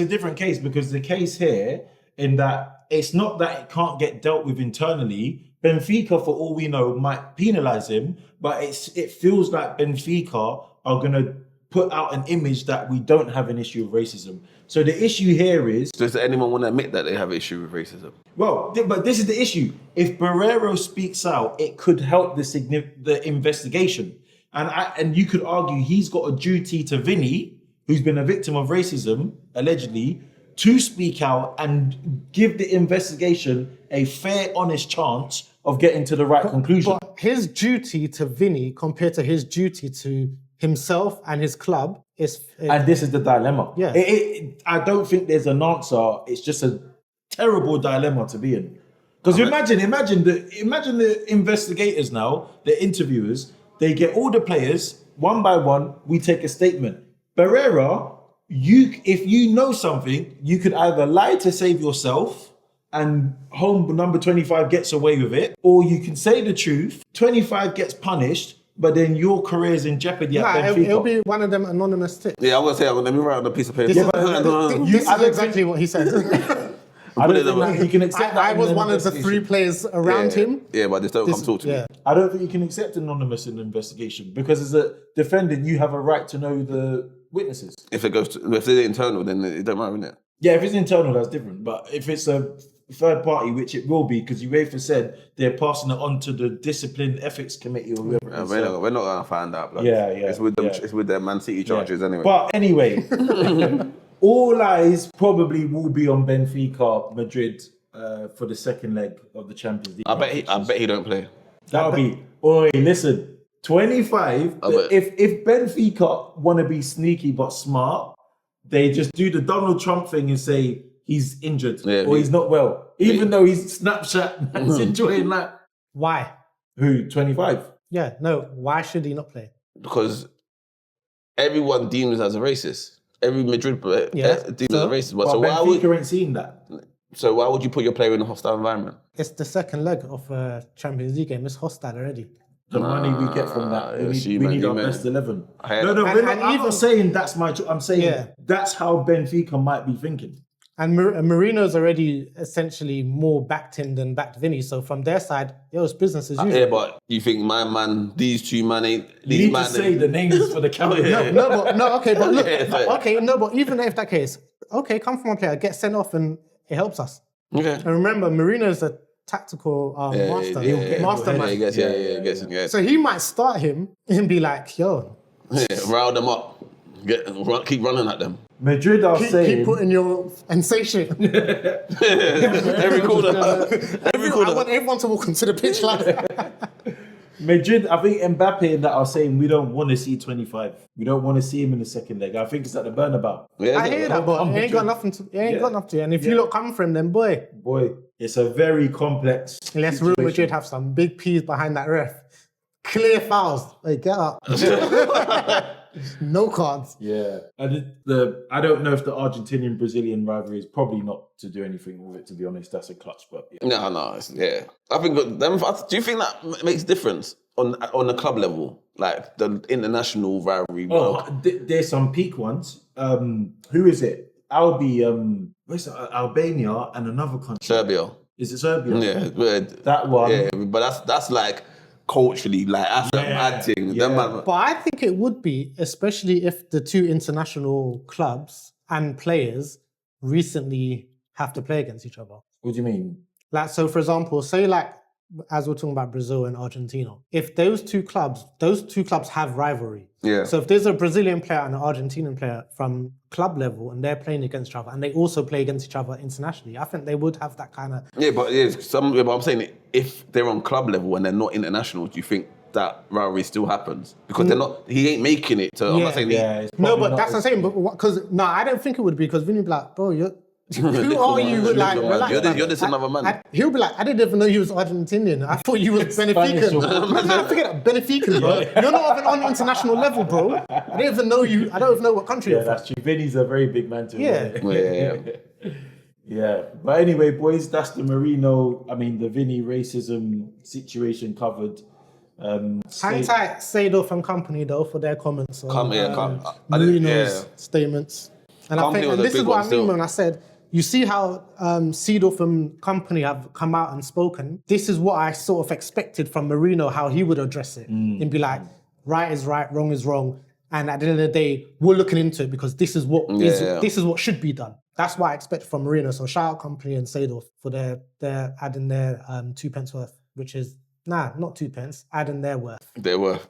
different case because the case here in that it's not that it can't get dealt with internally. Benfica, for all we know, might penalise him, but it feels like Benfica are going to put out an image that we don't have an issue with racism. So the issue here is... Does anyone want to admit that they have an issue with racism? Well, but this is the issue. If Barreiro speaks out, it could help the investigation. And you could argue he's got a duty to Vini, who's been a victim of racism, allegedly, to speak out and give the investigation a fair, honest chance of getting to the right conclusion. But his duty to Vini compared to his duty to himself and his club is... And this is the dilemma. Yeah. I don't think there's an answer. It's just a terrible dilemma to be in. Because imagine the investigators now, the interviewers, they get all the players, one by one, we take a statement. Barrera, if you know something, you could either lie to save yourself and home number 25 gets away with it, or you can say the truth, 25 gets punished, but then your career is in jeopardy at Benfica. It'll be one of them anonymous tips. Yeah, I was going to say, let me write on a piece of paper. This is exactly what he said. I don't think that you can accept that. I was one of the 3 players around him. Yeah, but just don't come talk to me. I don't think you can accept anonymous in an investigation because as a defendant, you have a right to know the witnesses. If they're internal, then it don't matter, innit? Yeah, if it's internal, that's different. But if it's a third party, which it will be, because UEFA said they're passing it on to the discipline ethics committee or whoever. We're not going to find out. Like, Yeah. It's with them. It's with their Man City charges anyway. But anyway, all eyes probably will be on Benfica Madrid for the second leg of the Champions League. I bet he don't play. That'll be. Oi, listen. 25. If Benfica want to be sneaky but smart, they just do the Donald Trump thing and say he's injured or he's not well, even though he's Snapchat and he's enjoying that. Why? Who? 25. Yeah, no. Why should he not play? Because everyone deems as a racist. Every Madrid player deems as a racist. But So Benfica ain't seen that. So why would you put your player in a hostile environment? It's the second leg of a Champions League game. It's hostile already. The money we get from that, we need our best 11. I'm not saying that's my choice. I'm saying that's how Benfica might be thinking. And Marino's already essentially more backed him than backed Vini. So from their side, it's business as usual. Yeah, but you think my man, these two man ain't... You need to say the names for the camera. But even if that case, come from a player, get sent off and it helps us. Okay. And remember, Marino's a tactical master. Mastermind. Yeah. So he might start him and be like, yo. Yeah, rile them up. Keep running at them. Madrid are saying... Keep putting your... And say shit. Every corner. I want everyone to walk onto the pitch like... Madrid, I think Mbappe and that are saying we don't want to see 25. We don't want to see him in the second leg. I think it's at the Bernabeu. Yeah, I hear that, but he ain't got nothing to... And if you look coming from them, boy, it's a very complex Unless Real Madrid have some big P's behind that ref. Clear fouls. Like, get up. No cards. Yeah. And I don't know if the Argentinian-Brazilian rivalry is probably not to do anything with it, to be honest. That's a clutch, but... Yeah. No. I think do you think that makes difference on the club level? Like the international rivalry? There's some peak ones. Who is it? Albania and another country. Serbia. Is it Serbia? Yeah. That one. Yeah, but that's like... culturally, like that's a mad thing. But I think it would be, especially if the two international clubs and players recently have to play against each other. What do you mean? Like, so for example, say like, as we're talking about Brazil and Argentina, if those two clubs have rivalry. Yeah. So if there's a Brazilian player and an Argentinian player from club level and they're playing against each other and they also play against each other internationally, I think they would have that kind of... But I'm saying if they're on club level and they're not international, do you think that rivalry still happens? Because they're not, he ain't making it to... I'm not saying no, but that's what I'm saying. Because I don't think it would be, because Vini would be like, bro, who are you? Like, you're just another man. He'll be like, I didn't even know you was Argentinian. I thought you was Benfican. Forget that, Benfican, bro. You're not on an international level, bro. I don't even know you. I don't even know what country you're from. That's true. Vinny's a very big man too. Yeah. Yeah. But anyway, boys, that's the the Vini racism situation covered. Hang tight, Seedorf and company though for their comments on Marino's statements. And Company I think, was and a this big is what one I mean still. when I said, you see how Seedorf and company have come out and spoken. This is what I sort of expected from Marino, how he would address it. And be like, right is right, wrong is wrong. And at the end of the day, we're looking into it because this is what this is what should be done. That's what I expect from Marino. So shout out company and Seedorf for their adding their 2 pence worth, which is not 2 pence, adding their worth. They were.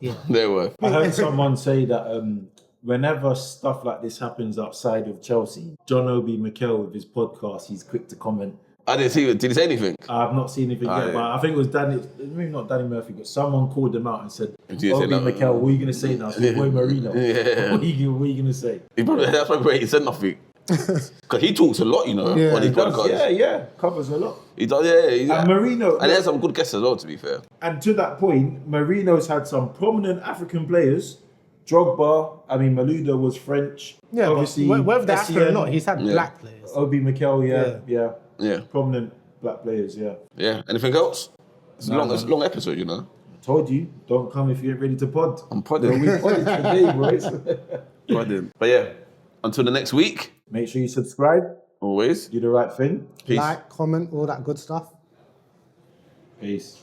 I heard someone say that whenever stuff like this happens outside of Chelsea, John Obi Mikel with his podcast, he's quick to comment. I didn't see it. Did he say anything? I've not seen anything yet, but I think it was maybe not Danny Murphy, but someone called him out and said, Obi Mikel, what are you going to say now? So boy Marino, what are you going to say? That's probably he said nothing. Because he talks a lot, you know, on his podcast. Yeah, covers a lot. He does, yeah. And Marino... And he has some good guests as well, to be fair. And to that point, Marino's had some prominent African players. Drogba, Malouda was French. Yeah, obviously, but whether they're African or not, he's had black players. Obi Mikel, yeah. Yeah. Prominent black players, yeah. Yeah. Anything else? It's a long episode, you know. I told you, don't come if you ain't ready to pod. I'm podding. We podded today, boys. Podding. But yeah, until the next week. Make sure you subscribe. Always. Do the right thing. Peace. Like, comment, all that good stuff. Peace.